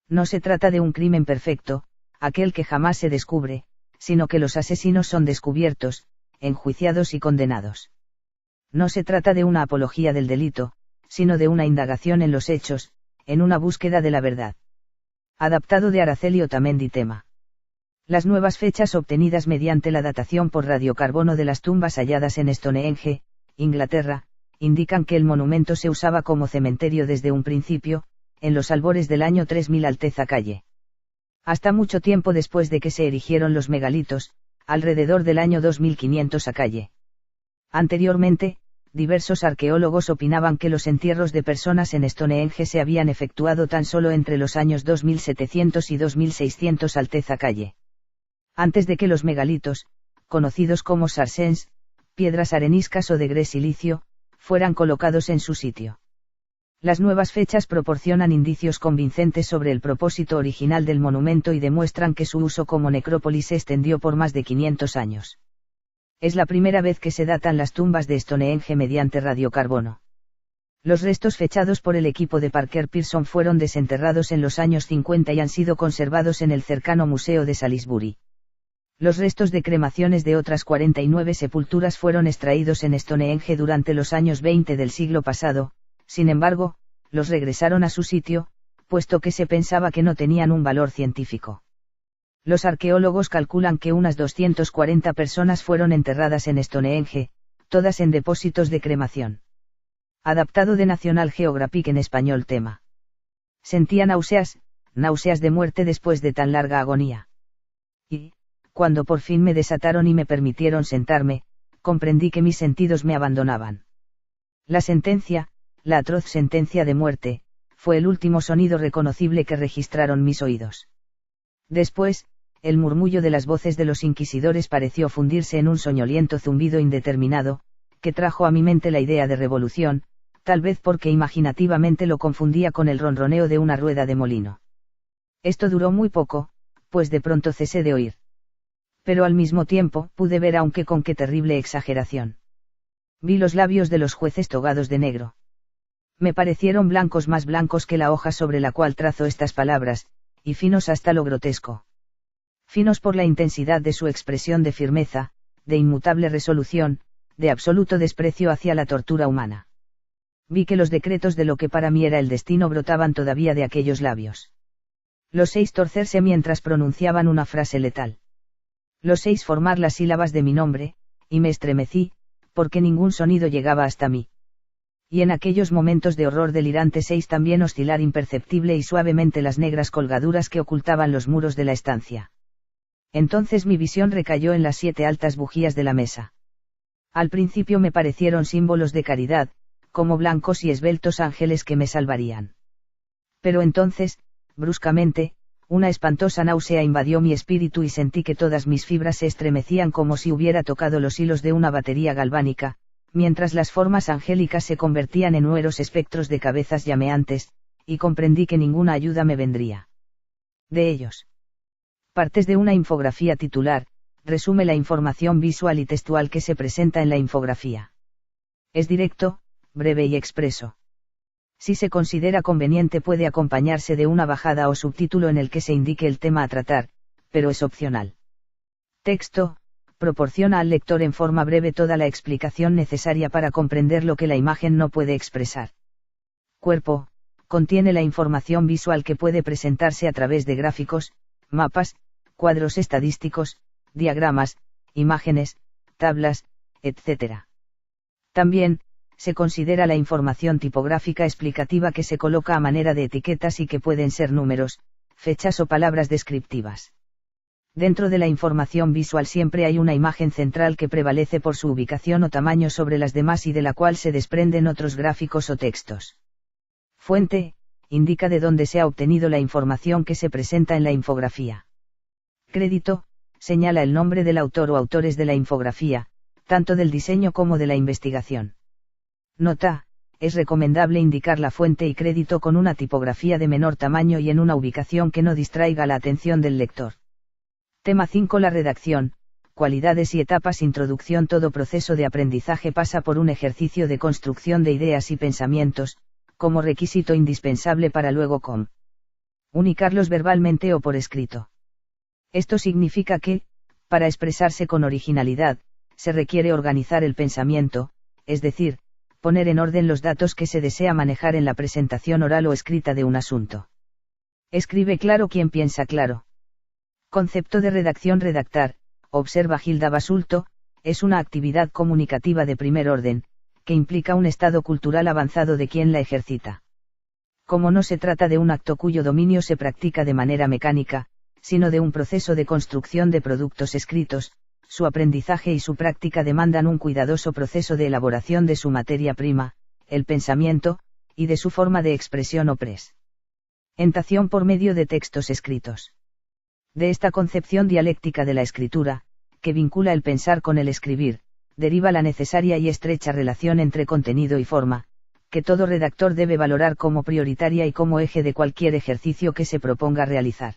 No se trata de un crimen perfecto, aquel que jamás se descubre, sino que los asesinos son descubiertos, enjuiciados y condenados. No se trata de una apología del delito, sino de una indagación en los hechos, en una búsqueda de la verdad. Adaptado de Araceli Otamendi. Tema. Las nuevas fechas obtenidas mediante la datación por radiocarbono de las tumbas halladas en Stonehenge, Inglaterra, indican que el monumento se usaba como cementerio desde un principio, en los albores del año 3000 Alteza Calle. Hasta mucho tiempo después de que se erigieron los megalitos, alrededor del año 2500 a Calle. Anteriormente, diversos arqueólogos opinaban que los entierros de personas en Stonehenge se habían efectuado tan solo entre los años 2700 y 2600 Alteza Calle. Antes de que los megalitos, conocidos como sarsens, piedras areniscas o de gres silicio, fueran colocados en su sitio. Las nuevas fechas proporcionan indicios convincentes sobre el propósito original del monumento y demuestran que su uso como necrópolis se extendió por más de 500 años. Es la primera vez que se datan las tumbas de Stonehenge mediante radiocarbono. Los restos fechados por el equipo de Parker Pearson fueron desenterrados en los años 50 y han sido conservados en el cercano Museo de Salisbury. Los restos de cremaciones de otras 49 sepulturas fueron extraídos en Stonehenge durante los años 20 del siglo pasado, sin embargo, los regresaron a su sitio, puesto que se pensaba que no tenían un valor científico. Los arqueólogos calculan que unas 240 personas fueron enterradas en Stonehenge, todas en depósitos de cremación. Adaptado de National Geographic en español. Tema. Sentía náuseas de muerte después de tan larga agonía. Y, cuando por fin me desataron y me permitieron sentarme, comprendí que mis sentidos me abandonaban. La sentencia, la atroz sentencia de muerte, fue el último sonido reconocible que registraron mis oídos. Después, el murmullo de las voces de los inquisidores pareció fundirse en un soñoliento zumbido indeterminado, que trajo a mi mente la idea de revolución, tal vez porque imaginativamente lo confundía con el ronroneo de una rueda de molino. Esto duró muy poco, pues de pronto cesé de oír. Pero al mismo tiempo pude ver, aunque con qué terrible exageración. Vi los labios de los jueces togados de negro. Me parecieron blancos, más blancos que la hoja sobre la cual trazo estas palabras, y finos hasta lo grotesco. Finos por la intensidad de su expresión de firmeza, de inmutable resolución, de absoluto desprecio hacia la tortura humana. Vi que los decretos de lo que para mí era el destino brotaban todavía de aquellos labios. Los 6 torcerse mientras pronunciaban una frase letal. Los 6 formar las sílabas de mi nombre, y me estremecí, porque ningún sonido llegaba hasta mí. Y en aquellos momentos de horror delirante 6 también oscilar imperceptible y suavemente las negras colgaduras que ocultaban los muros de la estancia. Entonces mi visión recayó en las 7 altas bujías de la mesa. Al principio me parecieron símbolos de caridad, como blancos y esbeltos ángeles que me salvarían. Pero entonces, bruscamente, una espantosa náusea invadió mi espíritu y sentí que todas mis fibras se estremecían como si hubiera tocado los hilos de una batería galvánica, mientras las formas angélicas se convertían en hueros espectros de cabezas llameantes, y comprendí que ninguna ayuda me vendría de ellos. Partes de una infografía titular, resume la información visual y textual que se presenta en la infografía. Es directo, breve y expreso. Si se considera conveniente puede acompañarse de una bajada o subtítulo en el que se indique el tema a tratar, pero es opcional. Texto: proporciona al lector en forma breve toda la explicación necesaria para comprender lo que la imagen no puede expresar. Cuerpo: contiene la información visual que puede presentarse a través de gráficos, mapas, cuadros estadísticos, diagramas, imágenes, tablas, etc. También, se considera la información tipográfica explicativa que se coloca a manera de etiquetas y que pueden ser números, fechas o palabras descriptivas. Dentro de la información visual siempre hay una imagen central que prevalece por su ubicación o tamaño sobre las demás y de la cual se desprenden otros gráficos o textos. Fuente: indica de dónde se ha obtenido la información que se presenta en la infografía. Crédito: señala el nombre del autor o autores de la infografía, tanto del diseño como de la investigación. Nota: es recomendable indicar la fuente y crédito con una tipografía de menor tamaño y en una ubicación que no distraiga la atención del lector. Tema 5: la redacción, cualidades y etapas. Introducción: todo proceso de aprendizaje pasa por un ejercicio de construcción de ideas y pensamientos, como requisito indispensable para luego comunicarlos verbalmente o por escrito. Esto significa que, para expresarse con originalidad, se requiere organizar el pensamiento, es decir, poner en orden los datos que se desea manejar en la presentación oral o escrita de un asunto. Escribe claro quien piensa claro. Concepto de redacción: redactar, observa Gilda Basulto, es una actividad comunicativa de primer orden, que implica un estado cultural avanzado de quien la ejercita. Como no se trata de un acto cuyo dominio se practica de manera mecánica, sino de un proceso de construcción de productos escritos, su aprendizaje y su práctica demandan un cuidadoso proceso de elaboración de su materia prima, el pensamiento, y de su forma de expresión o presentación por medio de textos escritos. De esta concepción dialéctica de la escritura, que vincula el pensar con el escribir, deriva la necesaria y estrecha relación entre contenido y forma, que todo redactor debe valorar como prioritaria y como eje de cualquier ejercicio que se proponga realizar.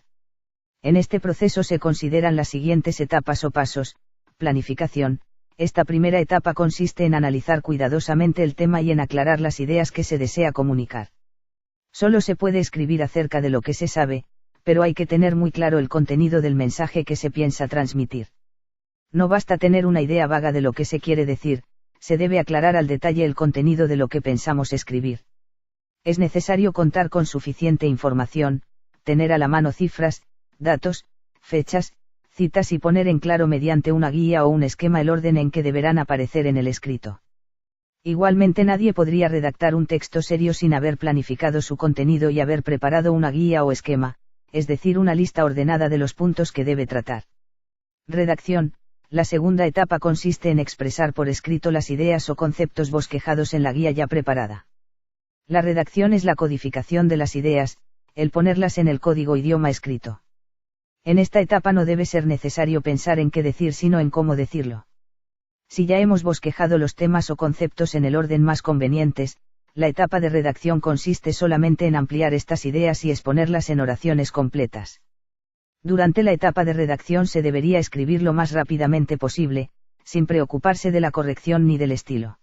En este proceso se consideran las siguientes etapas o pasos: planificación. Esta primera etapa consiste en analizar cuidadosamente el tema y en aclarar las ideas que se desea comunicar. Solo se puede escribir acerca de lo que se sabe, pero hay que tener muy claro el contenido del mensaje que se piensa transmitir. No basta tener una idea vaga de lo que se quiere decir, se debe aclarar al detalle el contenido de lo que pensamos escribir. Es necesario contar con suficiente información, tener a la mano cifras, datos, fechas, citas y poner en claro mediante una guía o un esquema el orden en que deberán aparecer en el escrito. Igualmente nadie podría redactar un texto serio sin haber planificado su contenido y haber preparado una guía o esquema, es decir, una lista ordenada de los puntos que debe tratar. Redacción. La segunda etapa consiste en expresar por escrito las ideas o conceptos bosquejados en la guía ya preparada. La redacción es la codificación de las ideas, el ponerlas en el código idioma escrito. En esta etapa no debe ser necesario pensar en qué decir sino en cómo decirlo. Si ya hemos bosquejado los temas o conceptos en el orden más convenientes, la etapa de redacción consiste solamente en ampliar estas ideas y exponerlas en oraciones completas. Durante la etapa de redacción se debería escribir lo más rápidamente posible, sin preocuparse de la corrección ni del estilo.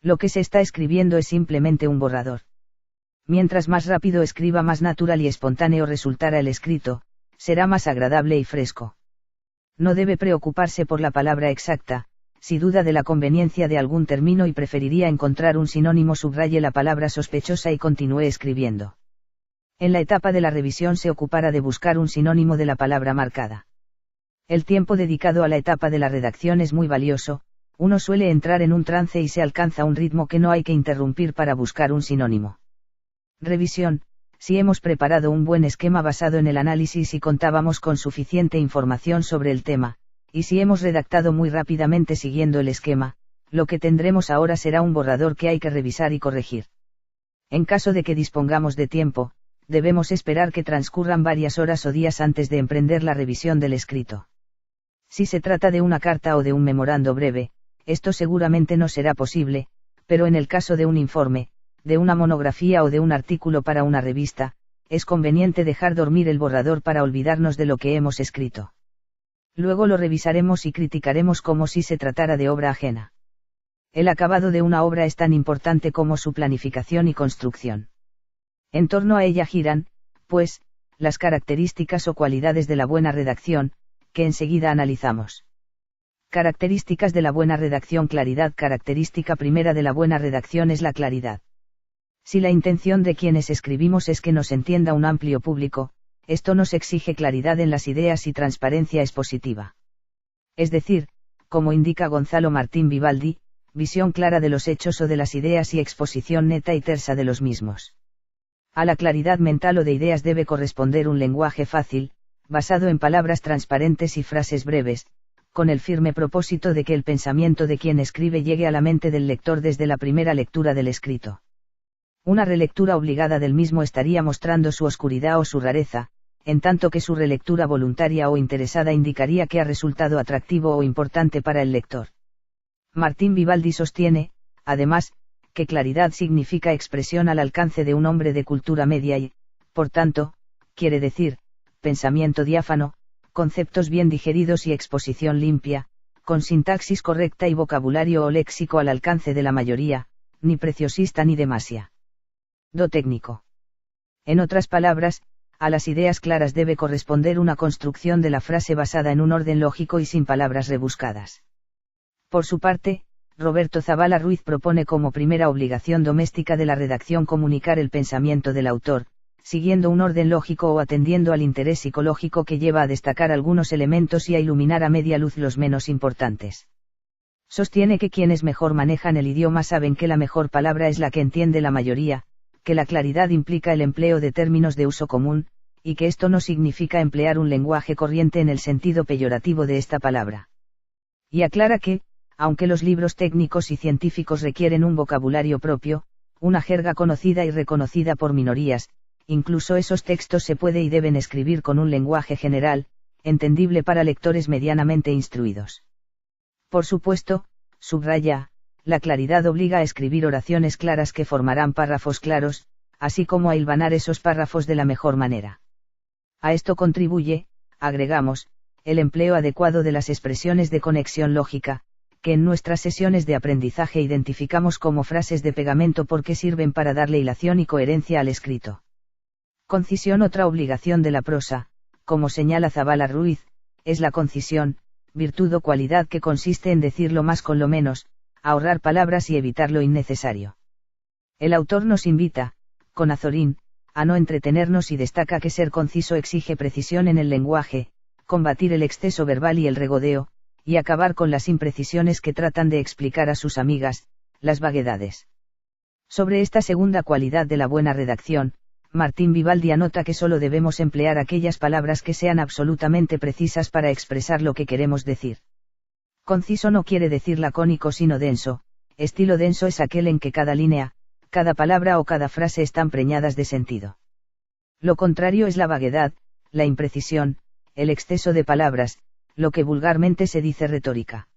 Lo que se está escribiendo es simplemente un borrador. Mientras más rápido escriba, más natural y espontáneo resultará el escrito, será más agradable y fresco. No debe preocuparse por la palabra exacta, si duda de la conveniencia de algún término y preferiría encontrar un sinónimo, subraye la palabra sospechosa y continúe escribiendo. En la etapa de la revisión se ocupará de buscar un sinónimo de la palabra marcada. El tiempo dedicado a la etapa de la redacción es muy valioso, uno suele entrar en un trance y se alcanza un ritmo que no hay que interrumpir para buscar un sinónimo. Revisión. Si hemos preparado un buen esquema basado en el análisis y contábamos con suficiente información sobre el tema, y si hemos redactado muy rápidamente siguiendo el esquema, lo que tendremos ahora será un borrador que hay que revisar y corregir. En caso de que dispongamos de tiempo, debemos esperar que transcurran varias horas o días antes de emprender la revisión del escrito. Si se trata de una carta o de un memorando breve, esto seguramente no será posible, pero en el caso de un informe, de una monografía o de un artículo para una revista, es conveniente dejar dormir el borrador para olvidarnos de lo que hemos escrito. Luego lo revisaremos y criticaremos como si se tratara de obra ajena. El acabado de una obra es tan importante como su planificación y construcción. En torno a ella giran, pues, las características o cualidades de la buena redacción, que enseguida analizamos. Características de la buena redacción. Claridad. Característica primera de la buena redacción es la claridad. Si la intención de quienes escribimos es que nos entienda un amplio público, esto nos exige claridad en las ideas y transparencia expositiva. Es decir, como indica Gonzalo Martín Vivaldi, visión clara de los hechos o de las ideas y exposición neta y tersa de los mismos. A la claridad mental o de ideas debe corresponder un lenguaje fácil, basado en palabras transparentes y frases breves, con el firme propósito de que el pensamiento de quien escribe llegue a la mente del lector desde la primera lectura del escrito. Una relectura obligada del mismo estaría mostrando su oscuridad o su rareza, en tanto que su relectura voluntaria o interesada indicaría que ha resultado atractivo o importante para el lector. Martín Vivaldi sostiene, además, que claridad significa expresión al alcance de un hombre de cultura media y, por tanto, quiere decir, pensamiento diáfano, conceptos bien digeridos y exposición limpia, con sintaxis correcta y vocabulario o léxico al alcance de la mayoría, ni preciosista ni demasia. Do técnico. En otras palabras, a las ideas claras debe corresponder una construcción de la frase basada en un orden lógico y sin palabras rebuscadas. Por su parte, Roberto Zavala Ruiz propone como primera obligación doméstica de la redacción comunicar el pensamiento del autor, siguiendo un orden lógico o atendiendo al interés psicológico que lleva a destacar algunos elementos y a iluminar a media luz los menos importantes. Sostiene que quienes mejor manejan el idioma saben que la mejor palabra es la que entiende la mayoría, que la claridad implica el empleo de términos de uso común, y que esto no significa emplear un lenguaje corriente en el sentido peyorativo de esta palabra. Y aclara que, aunque los libros técnicos y científicos requieren un vocabulario propio, una jerga conocida y reconocida por minorías, incluso esos textos se puede y deben escribir con un lenguaje general, entendible para lectores medianamente instruidos. Por supuesto, subraya, la claridad obliga a escribir oraciones claras que formarán párrafos claros, así como a hilvanar esos párrafos de la mejor manera. A esto contribuye, agregamos, el empleo adecuado de las expresiones de conexión lógica, que en nuestras sesiones de aprendizaje identificamos como frases de pegamento porque sirven para darle hilación y coherencia al escrito. Concisión. Otra obligación de la prosa, como señala Zavala Ruiz, es la concisión, virtud o cualidad que consiste en decir lo más con lo menos, ahorrar palabras y evitar lo innecesario. El autor nos invita, con Azorín, a no entretenernos y destaca que ser conciso exige precisión en el lenguaje, combatir el exceso verbal y el regodeo, y acabar con las imprecisiones que tratan de explicar a sus amigas, las vaguedades. Sobre esta segunda cualidad de la buena redacción, Martín Vivaldi anota que solo debemos emplear aquellas palabras que sean absolutamente precisas para expresar lo que queremos decir. Conciso no quiere decir lacónico sino denso, estilo denso es aquel en que cada línea, cada palabra o cada frase están preñadas de sentido. Lo contrario es la vaguedad, la imprecisión, el exceso de palabras, lo que vulgarmente se dice retórica.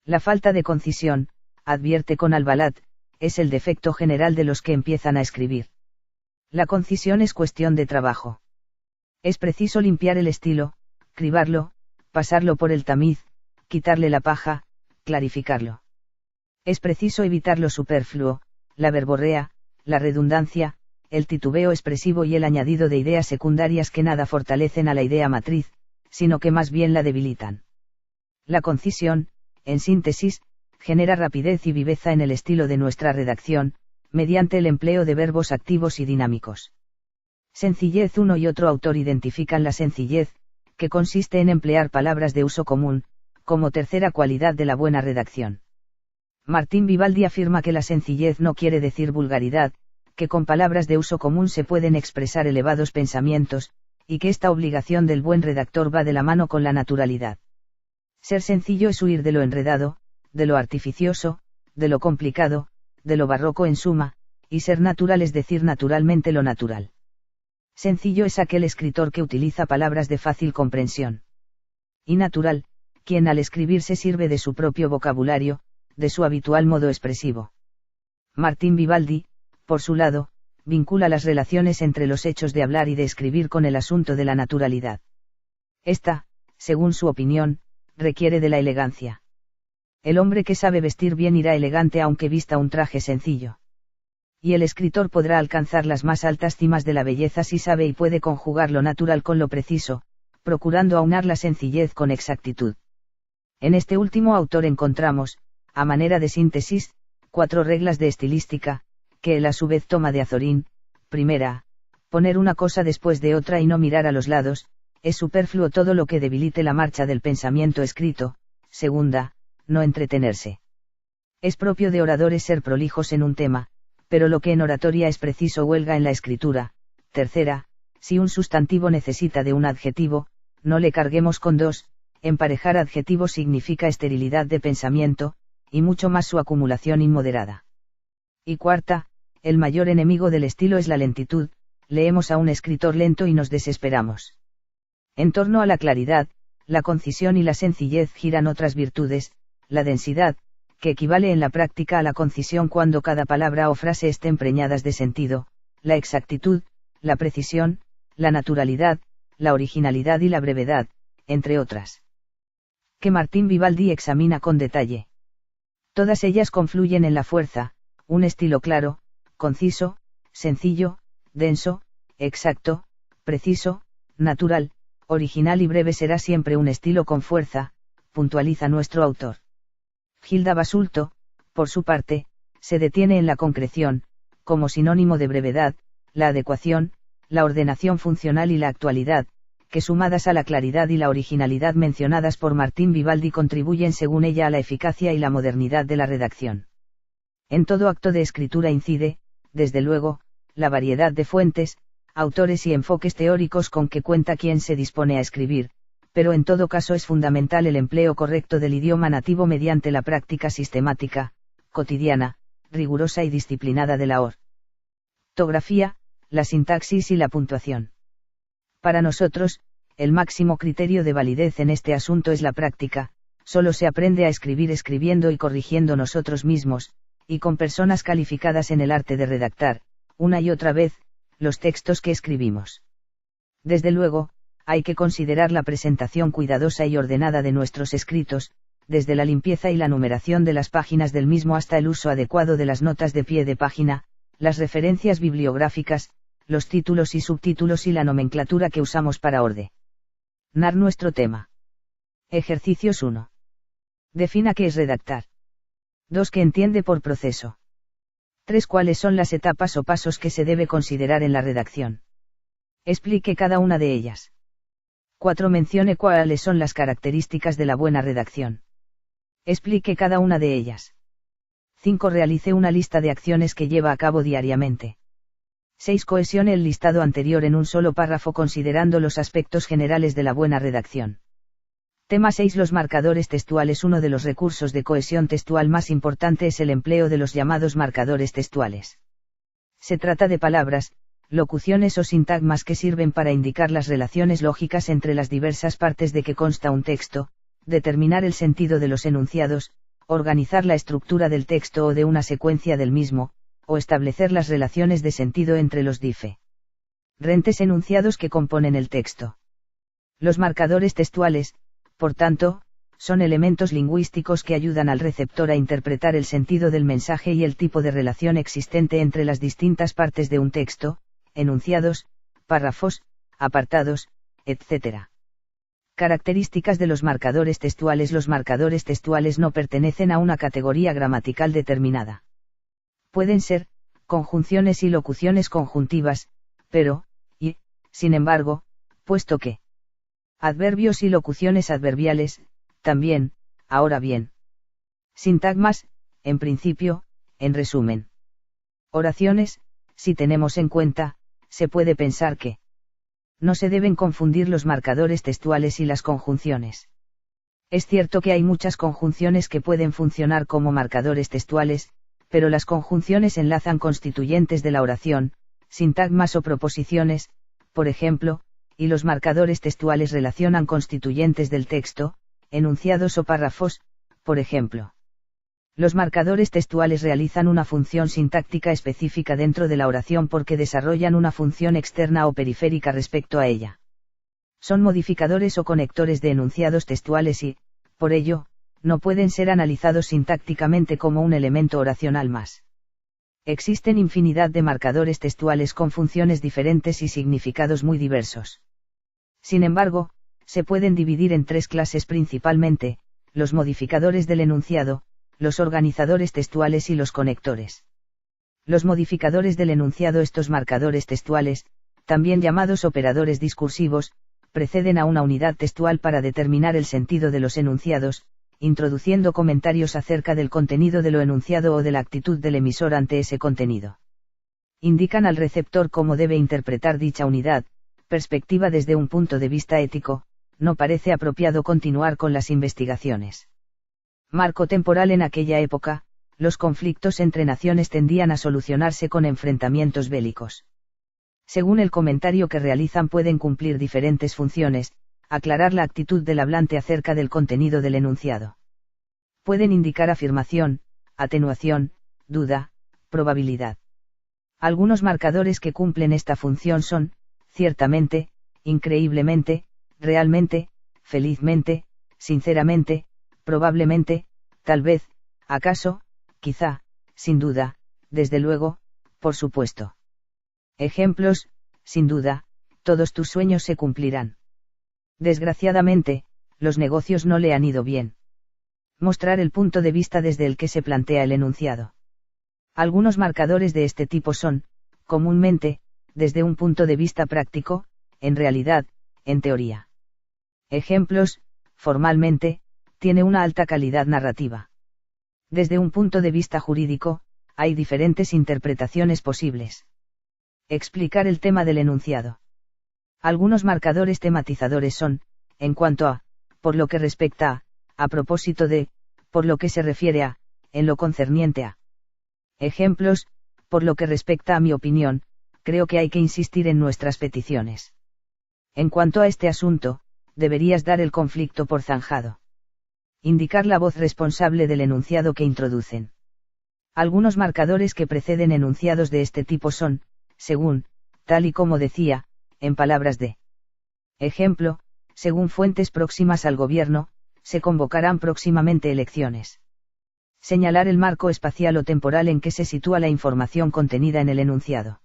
La falta de concisión, advierte con Albalat, es el defecto general de los que empiezan a escribir. La concisión es cuestión de trabajo. Es preciso limpiar el estilo, cribarlo, pasarlo por el tamiz, quitarle la paja, clarificarlo. Es preciso evitar lo superfluo, la verborrea, la redundancia, el titubeo expresivo y el añadido de ideas secundarias que nada fortalecen a la idea matriz, sino que más bien la debilitan. La concisión, en síntesis, genera rapidez y viveza en el estilo de nuestra redacción, mediante el empleo de verbos activos y dinámicos. Sencillez. Uno y otro autor identifican la sencillez, que consiste en emplear palabras de uso común, como tercera cualidad de la buena redacción. Martín Vivaldi afirma que la sencillez no quiere decir vulgaridad, que con palabras de uso común se pueden expresar elevados pensamientos, y que esta obligación del buen redactor va de la mano con la naturalidad. Ser sencillo es huir de lo enredado, de lo artificioso, de lo complicado, de lo barroco en suma, y ser natural es decir naturalmente lo natural. Sencillo es aquel escritor que utiliza palabras de fácil comprensión. Y natural, quien al escribir se sirve de su propio vocabulario, de su habitual modo expresivo. Martín Vivaldi, por su lado, vincula las relaciones entre los hechos de hablar y de escribir con el asunto de la naturalidad. Esta, según su opinión, requiere de la elegancia. El hombre que sabe vestir bien irá elegante aunque vista un traje sencillo. Y el escritor podrá alcanzar las más altas cimas de la belleza si sabe y puede conjugar lo natural con lo preciso, procurando aunar la sencillez con exactitud. En este último autor encontramos, a manera de síntesis, 4 reglas de estilística, que él a su vez toma de Azorín. Primera, poner una cosa después de otra y no mirar a los lados, es superfluo todo lo que debilite la marcha del pensamiento escrito. Segunda, no entretenerse. Es propio de oradores ser prolijos en un tema, pero lo que en oratoria es preciso huelga en la escritura. Tercera, si un sustantivo necesita de un adjetivo, no le carguemos con 2, emparejar adjetivos significa esterilidad de pensamiento, y mucho más su acumulación inmoderada. Y cuarta, el mayor enemigo del estilo es la lentitud, leemos a un escritor lento y nos desesperamos. En torno a la claridad, la concisión y la sencillez giran otras virtudes, la densidad, que equivale en la práctica a la concisión cuando cada palabra o frase estén preñadas de sentido, la exactitud, la precisión, la naturalidad, la originalidad y la brevedad, entre otras. Que Martín Vivaldi examina con detalle. Todas ellas confluyen en la fuerza, un estilo claro, conciso, sencillo, denso, exacto, preciso, natural, original y breve será siempre un estilo con fuerza, puntualiza nuestro autor. Gilda Basulto, por su parte, se detiene en la concreción, como sinónimo de brevedad, la adecuación, la ordenación funcional y la actualidad, que sumadas a la claridad y la originalidad mencionadas por Martín Vivaldi contribuyen según ella a la eficacia y la modernidad de la redacción. En todo acto de escritura incide, desde luego, la variedad de fuentes, autores y enfoques teóricos con que cuenta quien se dispone a escribir, pero en todo caso es fundamental el empleo correcto del idioma nativo mediante la práctica sistemática, cotidiana, rigurosa y disciplinada de la ortografía, la sintaxis y la puntuación. Para nosotros, el máximo criterio de validez en este asunto es la práctica, solo se aprende a escribir escribiendo y corrigiendo nosotros mismos, y con personas calificadas en el arte de redactar, una y otra vez, los textos que escribimos. Desde luego, hay que considerar la presentación cuidadosa y ordenada de nuestros escritos, desde la limpieza y la numeración de las páginas del mismo hasta el uso adecuado de las notas de pie de página, las referencias bibliográficas, los títulos y subtítulos y la nomenclatura que usamos para ordenar nuestro tema. Ejercicios 1. Defina qué es redactar. 2. ¿Qué entiende por proceso? 3. ¿Cuáles son las etapas o pasos que se debe considerar en la redacción? Explique cada una de ellas. 4. Mencione cuáles son las características de la buena redacción. Explique cada una de ellas. 5. Realice una lista de acciones que lleva a cabo diariamente. 6. Cohesione el listado anterior en un solo párrafo considerando los aspectos generales de la buena redacción. Tema 6. Los marcadores textuales. Uno de los recursos de cohesión textual más importante es el empleo de los llamados marcadores textuales. Se trata de palabras, locuciones o sintagmas que sirven para indicar las relaciones lógicas entre las diversas partes de que consta un texto, determinar el sentido de los enunciados, organizar la estructura del texto o de una secuencia del mismo, o establecer las relaciones de sentido entre los diferentes enunciados que componen el texto. Los marcadores textuales, por tanto, son elementos lingüísticos que ayudan al receptor a interpretar el sentido del mensaje y el tipo de relación existente entre las distintas partes de un texto, enunciados, párrafos, apartados, etc. Características de los marcadores textuales. Los marcadores textuales no pertenecen a una categoría gramatical determinada. Pueden ser conjunciones y locuciones conjuntivas, pero, y, sin embargo, puesto que adverbios y locuciones adverbiales, también, ahora bien. Sintagmas, en principio, en resumen. Oraciones, si tenemos en cuenta, se puede pensar que no se deben confundir los marcadores textuales y las conjunciones. Es cierto que hay muchas conjunciones que pueden funcionar como marcadores textuales, pero las conjunciones enlazan constituyentes de la oración, sintagmas o proposiciones, por ejemplo, y los marcadores textuales relacionan constituyentes del texto, enunciados o párrafos, por ejemplo. Los marcadores textuales realizan una función sintáctica específica dentro de la oración porque desarrollan una función externa o periférica respecto a ella. Son modificadores o conectores de enunciados textuales y, por ello, no pueden ser analizados sintácticamente como un elemento oracional más. Existen infinidad de marcadores textuales con funciones diferentes y significados muy diversos. Sin embargo, se pueden dividir en tres clases principalmente: los modificadores del enunciado, los organizadores textuales y los conectores. Los modificadores del enunciado. Estos marcadores textuales, también llamados operadores discursivos, preceden a una unidad textual para determinar el sentido de los enunciados, introduciendo comentarios acerca del contenido de lo enunciado o de la actitud del emisor ante ese contenido. Indican al receptor cómo debe interpretar dicha unidad, perspectiva. Desde un punto de vista ético, no parece apropiado continuar con las investigaciones. Marco temporal. En aquella época, los conflictos entre naciones tendían a solucionarse con enfrentamientos bélicos. Según el comentario que realizan, pueden cumplir diferentes funciones: aclarar la actitud del hablante acerca del contenido del enunciado. Pueden indicar afirmación, atenuación, duda, probabilidad. Algunos marcadores que cumplen esta función son: ciertamente, increíblemente, realmente, felizmente, sinceramente, probablemente, tal vez, acaso, quizá, sin duda, desde luego, por supuesto. Ejemplos: sin duda, todos tus sueños se cumplirán. Desgraciadamente, los negocios no le han ido bien. Mostrar el punto de vista desde el que se plantea el enunciado. Algunos marcadores de este tipo son, comúnmente, desde un punto de vista práctico, en realidad, en teoría. Ejemplos: formalmente, tiene una alta calidad narrativa. Desde un punto de vista jurídico, hay diferentes interpretaciones posibles. Explicar el tema del enunciado. Algunos marcadores tematizadores son: en cuanto a, por lo que respecta a propósito de, por lo que se refiere a, en lo concerniente a. Ejemplos: por lo que respecta a mi opinión, creo que hay que insistir en nuestras peticiones. En cuanto a este asunto, deberías dar el conflicto por zanjado. Indicar la voz responsable del enunciado que introducen. Algunos marcadores que preceden enunciados de este tipo son: según, tal y como decía, en palabras de. Ejemplo: según fuentes próximas al gobierno, se convocarán próximamente elecciones. Señalar el marco espacial o temporal en que se sitúa la información contenida en el enunciado.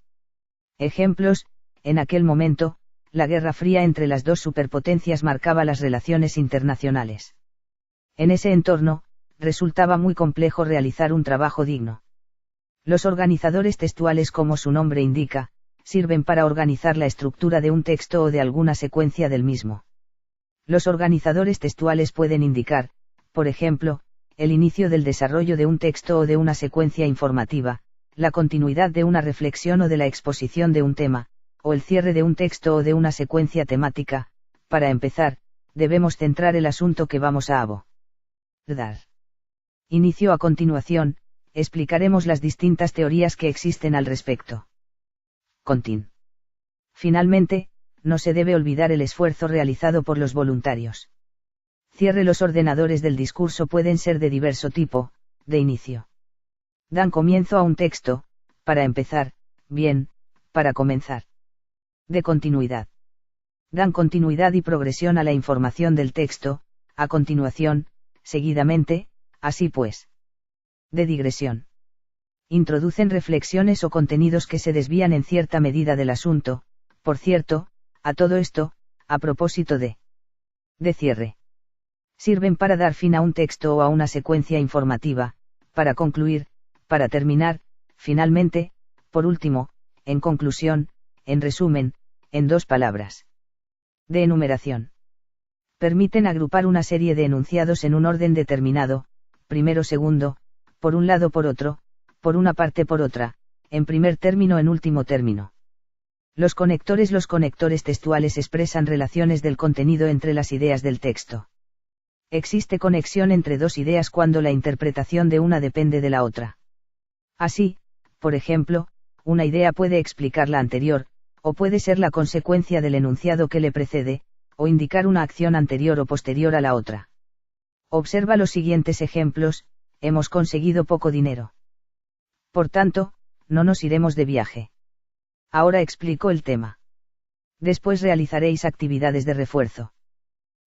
Ejemplos: en aquel momento, la Guerra Fría entre las dos superpotencias marcaba las relaciones internacionales. En ese entorno, resultaba muy complejo realizar un trabajo digno. Los organizadores textuales, como su nombre indica, sirven para organizar la estructura de un texto o de alguna secuencia del mismo. Los organizadores textuales pueden indicar, por ejemplo, el inicio del desarrollo de un texto o de una secuencia informativa, la continuidad de una reflexión o de la exposición de un tema, o el cierre de un texto o de una secuencia temática. Para empezar, debemos centrar el asunto que vamos a abordar. Inicio. A continuación, explicaremos las distintas teorías que existen al respecto. Finalmente, no se debe olvidar el esfuerzo realizado por los voluntarios. Cierre. Los ordenadores del discurso pueden ser de diverso tipo: de inicio. Dan comienzo a un texto, para empezar, bien, para comenzar. De continuidad. Dan continuidad y progresión a la información del texto, a continuación, seguidamente, así pues. De digresión. Introducen reflexiones o contenidos que se desvían en cierta medida del asunto. Por cierto, a todo esto, a propósito de cierre. Sirven para dar fin a un texto o a una secuencia informativa, para concluir, para terminar, finalmente, por último, en conclusión, en resumen, en dos palabras. De enumeración. Permiten agrupar una serie de enunciados en un orden determinado, primero segundo, por un lado por otro, por una parte por otra, en primer término en último término. Los conectores textuales expresan relaciones del contenido entre las ideas del texto. Existe conexión entre dos ideas cuando la interpretación de una depende de la otra. Así, por ejemplo, una idea puede explicar la anterior, o puede ser la consecuencia del enunciado que le precede, o indicar una acción anterior o posterior a la otra. Observa los siguientes ejemplos: hemos conseguido poco dinero. Por tanto, no nos iremos de viaje. Ahora explico el tema. Después realizaréis actividades de refuerzo.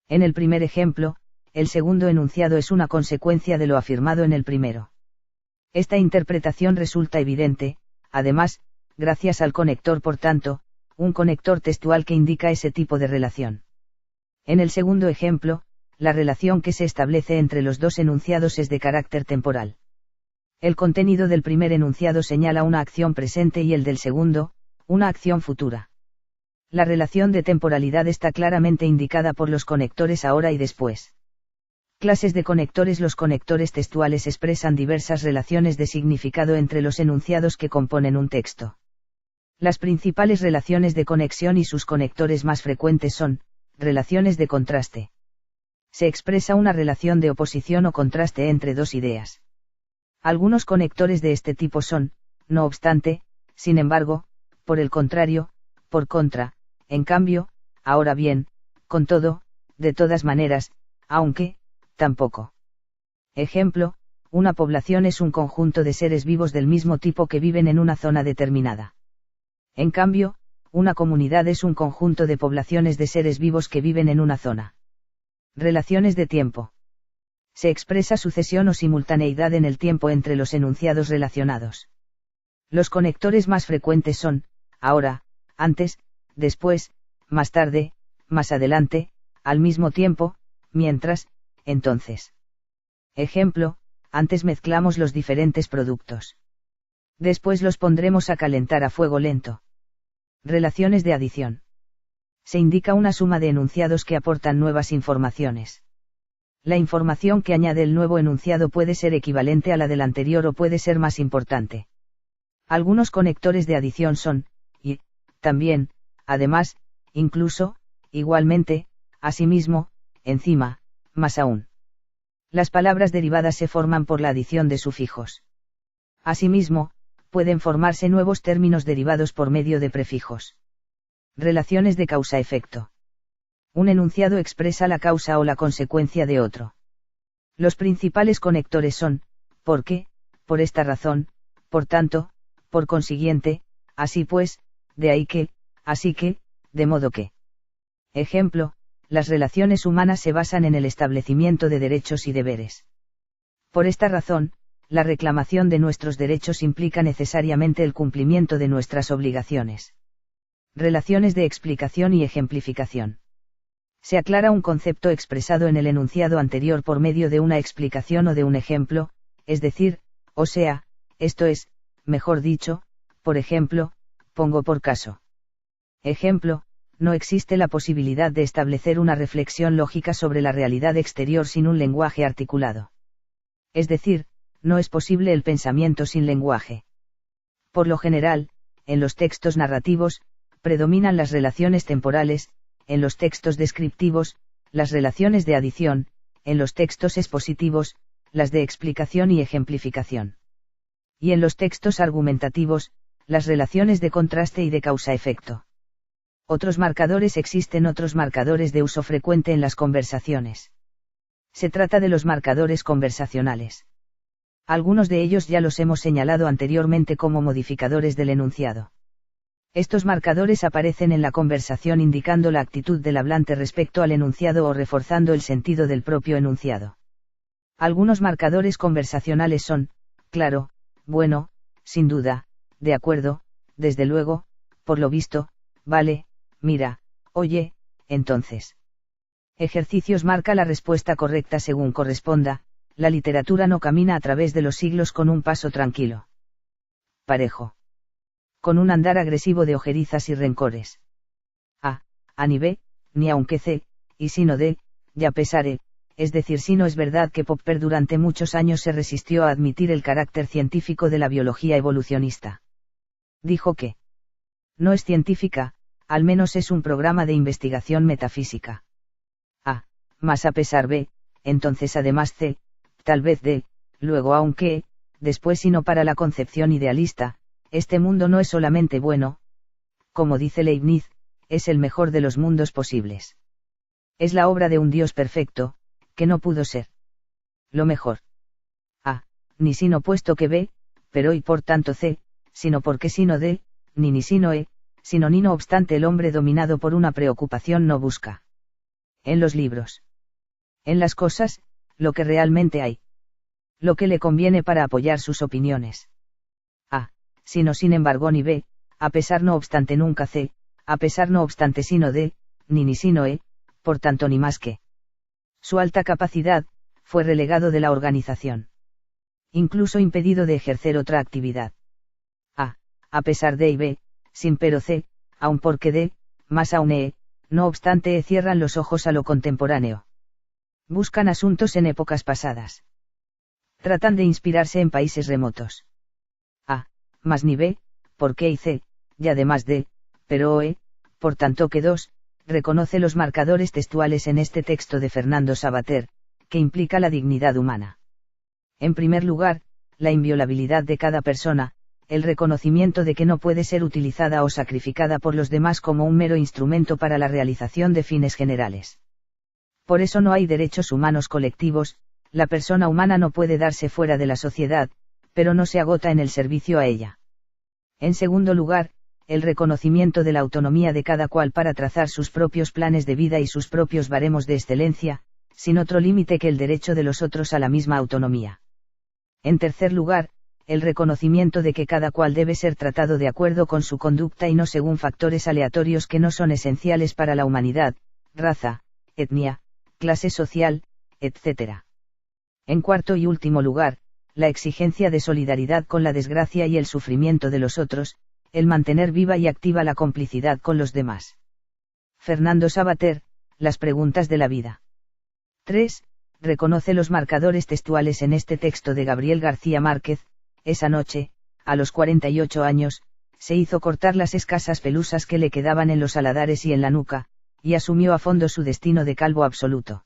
En el primer ejemplo, el segundo enunciado es una consecuencia de lo afirmado en el primero. Esta interpretación resulta evidente, además, gracias al conector por tanto, un conector textual que indica ese tipo de relación. En el segundo ejemplo, la relación que se establece entre los dos enunciados es de carácter temporal. El contenido del primer enunciado señala una acción presente y el del segundo, una acción futura. La relación de temporalidad está claramente indicada por los conectores ahora y después. Clases de conectores. Los conectores textuales expresan diversas relaciones de significado entre los enunciados que componen un texto. Las principales relaciones de conexión y sus conectores más frecuentes son, relaciones de contraste. Se expresa una relación de oposición o contraste entre dos ideas. Algunos conectores de este tipo son, no obstante, sin embargo, por el contrario, por contra, en cambio, ahora bien, con todo, de todas maneras, aunque, tampoco. Ejemplo, una población es un conjunto de seres vivos del mismo tipo que viven en una zona determinada. En cambio, una comunidad es un conjunto de poblaciones de seres vivos que viven en una zona. Relaciones de tiempo. Se expresa sucesión o simultaneidad en el tiempo entre los enunciados relacionados. Los conectores más frecuentes son, ahora, antes, después, más tarde, más adelante, al mismo tiempo, mientras, entonces. Ejemplo, antes mezclamos los diferentes productos. Después los pondremos a calentar a fuego lento. Relaciones de adición. Se indica una suma de enunciados que aportan nuevas informaciones. La información que añade el nuevo enunciado puede ser equivalente a la del anterior o puede ser más importante. Algunos conectores de adición son, y, también, además, incluso, igualmente, asimismo, encima, más aún. Las palabras derivadas se forman por la adición de sufijos. Asimismo, pueden formarse nuevos términos derivados por medio de prefijos. Relaciones de causa-efecto. Un enunciado expresa la causa o la consecuencia de otro. Los principales conectores son, porque, por esta razón, por tanto, por consiguiente, así pues, de ahí que, así que, de modo que. Ejemplo, las relaciones humanas se basan en el establecimiento de derechos y deberes. Por esta razón, la reclamación de nuestros derechos implica necesariamente el cumplimiento de nuestras obligaciones. Relaciones de explicación y ejemplificación. Se aclara un concepto expresado en el enunciado anterior por medio de una explicación o de un ejemplo, es decir, o sea, esto es, mejor dicho, por ejemplo, pongo por caso. Ejemplo, no existe la posibilidad de establecer una reflexión lógica sobre la realidad exterior sin un lenguaje articulado. Es decir, no es posible el pensamiento sin lenguaje. Por lo general, en los textos narrativos, predominan las relaciones temporales, en los textos descriptivos, las relaciones de adición, en los textos expositivos, las de explicación y ejemplificación. Y en los textos argumentativos, las relaciones de contraste y de causa-efecto. Existen otros marcadores de uso frecuente en las conversaciones. Se trata de los marcadores conversacionales. Algunos de ellos ya los hemos señalado anteriormente como modificadores del enunciado. Estos marcadores aparecen en la conversación indicando la actitud del hablante respecto al enunciado o reforzando el sentido del propio enunciado. Algunos marcadores conversacionales son, claro, bueno, sin duda, de acuerdo, desde luego, por lo visto, vale, mira, oye, entonces. Ejercicios. Marca la respuesta correcta según corresponda. La literatura no camina a través de los siglos con un paso tranquilo. Parejo. Con un andar agresivo de ojerizas y rencores. A ni B, ni aunque C, y sino D, ya pesare, es decir, si no es verdad que Popper durante muchos años se resistió a admitir el carácter científico de la biología evolucionista. Dijo que no es científica, al menos es un programa de investigación metafísica. Más a pesar B, entonces además C, tal vez D, luego aunque, después sino para la concepción idealista, este mundo no es solamente bueno, como dice Leibniz, es el mejor de los mundos posibles. Es la obra de un Dios perfecto, que no pudo ser lo mejor. Ni sino puesto que B, pero y por tanto C, sino porque sino D, ni sino E, sino ni no obstante el hombre dominado por una preocupación no busca. En los libros En las cosas, lo que realmente hay. Lo que le conviene para apoyar sus opiniones. A. Sino sin embargo ni B, a pesar no obstante nunca C, a pesar no obstante sino D, ni sino E, por tanto ni más que. Su alta capacidad, fue relegado de la organización. Incluso impedido de ejercer otra actividad. A pesar de y B, sin pero C, aun porque D, más aún E, no obstante E cierran los ojos a lo contemporáneo. Buscan asuntos en épocas pasadas. Tratan de inspirarse en países remotos. A, más ni B, porque y C, y además D, pero E, por tanto que 2, reconoce los marcadores textuales en este texto de Fernando Savater, que implica la dignidad humana. En primer lugar, la inviolabilidad de cada persona, el reconocimiento de que no puede ser utilizada o sacrificada por los demás como un mero instrumento para la realización de fines generales. Por eso no hay derechos humanos colectivos, la persona humana no puede darse fuera de la sociedad, pero no se agota en el servicio a ella. En segundo lugar, el reconocimiento de la autonomía de cada cual para trazar sus propios planes de vida y sus propios baremos de excelencia, sin otro límite que el derecho de los otros a la misma autonomía. En tercer lugar, el reconocimiento de que cada cual debe ser tratado de acuerdo con su conducta y no según factores aleatorios que no son esenciales para la humanidad, raza, etnia, clase social, etc. En cuarto y último lugar, la exigencia de solidaridad con la desgracia y el sufrimiento de los otros, el mantener viva y activa la complicidad con los demás. Fernando Savater, Las preguntas de la vida. 3. Reconoce los marcadores textuales en este texto de Gabriel García Márquez. Esa noche, a los 48 años, se hizo cortar las escasas pelusas que le quedaban en los aladares y en la nuca, y asumió a fondo su destino de calvo absoluto.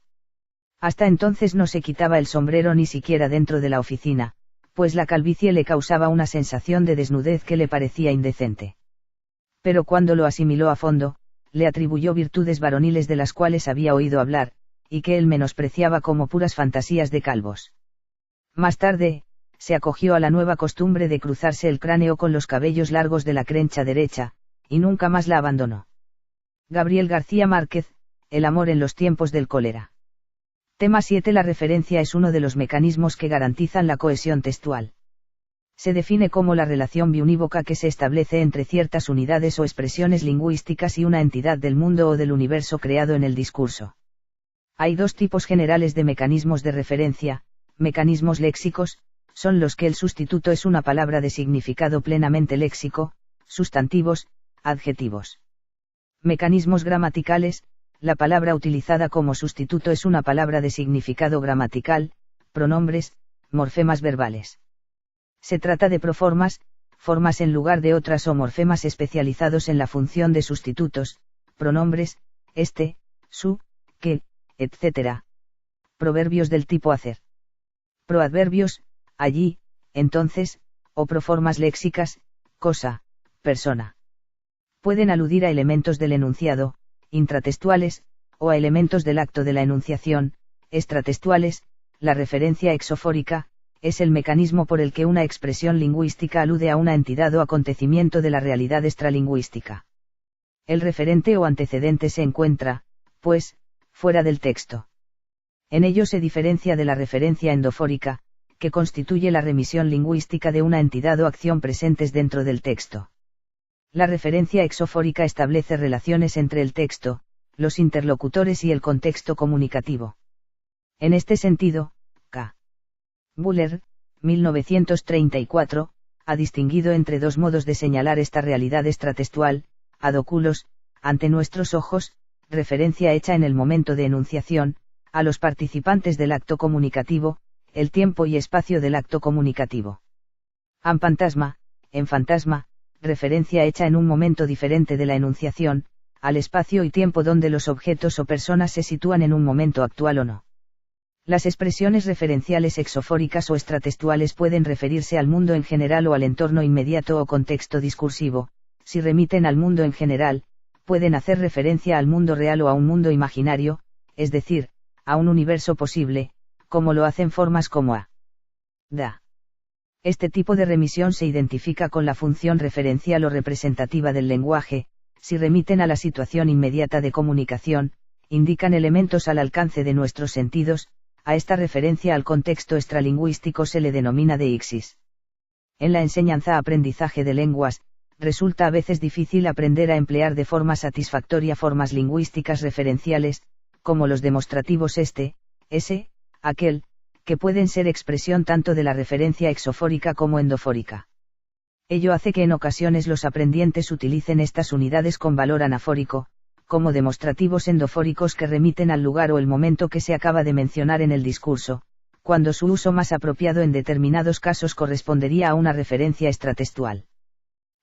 Hasta entonces no se quitaba el sombrero ni siquiera dentro de la oficina, pues la calvicie le causaba una sensación de desnudez que le parecía indecente. Pero cuando lo asimiló a fondo, le atribuyó virtudes varoniles de las cuales había oído hablar, y que él menospreciaba como puras fantasías de calvos. Más tarde, se acogió a la nueva costumbre de cruzarse el cráneo con los cabellos largos de la crencha derecha, y nunca más la abandonó. Gabriel García Márquez, El amor en los tiempos del cólera. Tema 7. La referencia es uno de los mecanismos que garantizan la cohesión textual. Se define como la relación biunívoca que se establece entre ciertas unidades o expresiones lingüísticas y una entidad del mundo o del universo creado en el discurso. Hay dos tipos generales de mecanismos de referencia: mecanismos léxicos, son los que el sustituto es una palabra de significado plenamente léxico, sustantivos, adjetivos. Mecanismos gramaticales, la palabra utilizada como sustituto es una palabra de significado gramatical, pronombres, morfemas verbales. Se trata de proformas, formas en lugar de otras o morfemas especializados en la función de sustitutos, pronombres, este, su, que, etc. Proverbios del tipo hacer. Proadverbios, allí, entonces, o proformas léxicas, cosa, persona. Pueden aludir a elementos del enunciado, intratextuales, o a elementos del acto de la enunciación, extratextuales. La referencia exofórica, es el mecanismo por el que una expresión lingüística alude a una entidad o acontecimiento de la realidad extralingüística. El referente o antecedente se encuentra, pues, fuera del texto. En ello se diferencia de la referencia endofórica, que constituye la remisión lingüística de una entidad o acción presentes dentro del texto. La referencia exofórica establece relaciones entre el texto, los interlocutores y el contexto comunicativo. En este sentido, K. Buller, 1934, ha distinguido entre dos modos de señalar esta realidad extratextual: ad oculos, ante nuestros ojos, referencia hecha en el momento de enunciación, a los participantes del acto comunicativo, el tiempo y espacio del acto comunicativo. An fantasma, en fantasma, referencia hecha en un momento diferente de la enunciación, al espacio y tiempo donde los objetos o personas se sitúan en un momento actual o no. Las expresiones referenciales exofóricas o extratextuales pueden referirse al mundo en general o al entorno inmediato o contexto discursivo. Si remiten al mundo en general, pueden hacer referencia al mundo real o a un mundo imaginario, es decir, a un universo posible, como lo hacen formas como a, da. Este tipo de remisión se identifica con la función referencial o representativa del lenguaje. Si remiten a la situación inmediata de comunicación, indican elementos al alcance de nuestros sentidos. A esta referencia al contexto extralingüístico se le denomina deixis. En la enseñanza-aprendizaje de lenguas, resulta a veces difícil aprender a emplear de forma satisfactoria formas lingüísticas referenciales, como los demostrativos ese, aquel, que pueden ser expresión tanto de la referencia exofórica como endofórica. Ello hace que en ocasiones los aprendientes utilicen estas unidades con valor anafórico, como demostrativos endofóricos que remiten al lugar o el momento que se acaba de mencionar en el discurso, cuando su uso más apropiado en determinados casos correspondería a una referencia extratextual.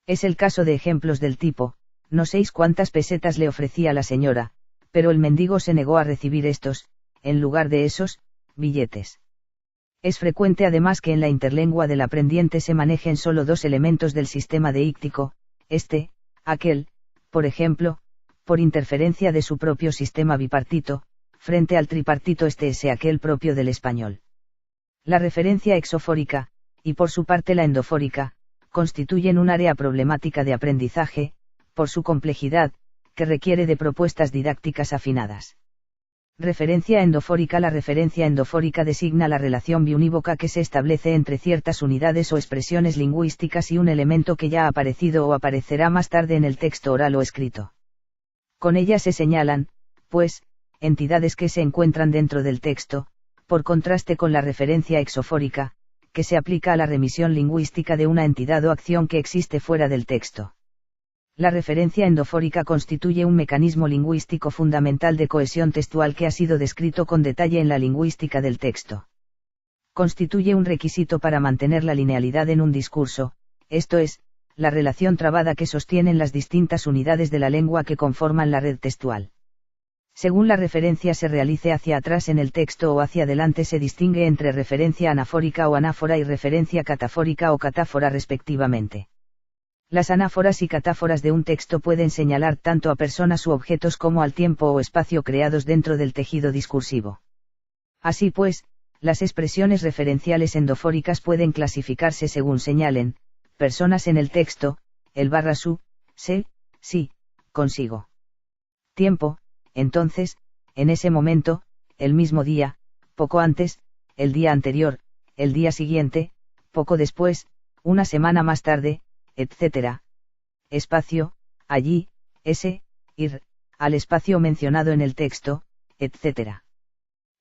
Es el caso de ejemplos del tipo: no séis cuántas pesetas le ofrecía la señora, pero el mendigo se negó a recibir estos, en lugar de esos, billetes. Es frecuente además que en la interlengua del aprendiente se manejen solo dos elementos del sistema deíctico, aquel, por ejemplo, por interferencia de su propio sistema bipartito, frente al tripartito aquel propio del español. La referencia exofórica, y por su parte la endofórica, constituyen un área problemática de aprendizaje, por su complejidad, que requiere de propuestas didácticas afinadas. Referencia endofórica. La referencia endofórica designa la relación biunívoca que se establece entre ciertas unidades o expresiones lingüísticas y un elemento que ya ha aparecido o aparecerá más tarde en el texto oral o escrito. Con ella se señalan, pues, entidades que se encuentran dentro del texto, por contraste con la referencia exofórica, que se aplica a la remisión lingüística de una entidad o acción que existe fuera del texto. La referencia endofórica constituye un mecanismo lingüístico fundamental de cohesión textual que ha sido descrito con detalle en la lingüística del texto. Constituye un requisito para mantener la linealidad en un discurso, esto es, la relación trabada que sostienen las distintas unidades de la lengua que conforman la red textual. Según la referencia se realice hacia atrás en el texto o hacia adelante, se distingue entre referencia anafórica o anáfora y referencia catafórica o catáfora respectivamente. Las anáforas y catáforas de un texto pueden señalar tanto a personas u objetos como al tiempo o espacio creados dentro del tejido discursivo. Así pues, las expresiones referenciales endofóricas pueden clasificarse según señalen: personas en el texto, el / su, se, sí, consigo. Tiempo, entonces, en ese momento, el mismo día, poco antes, el día anterior, el día siguiente, poco después, una semana más tarde, etc. Espacio, allí, ir, al espacio mencionado en el texto, etc.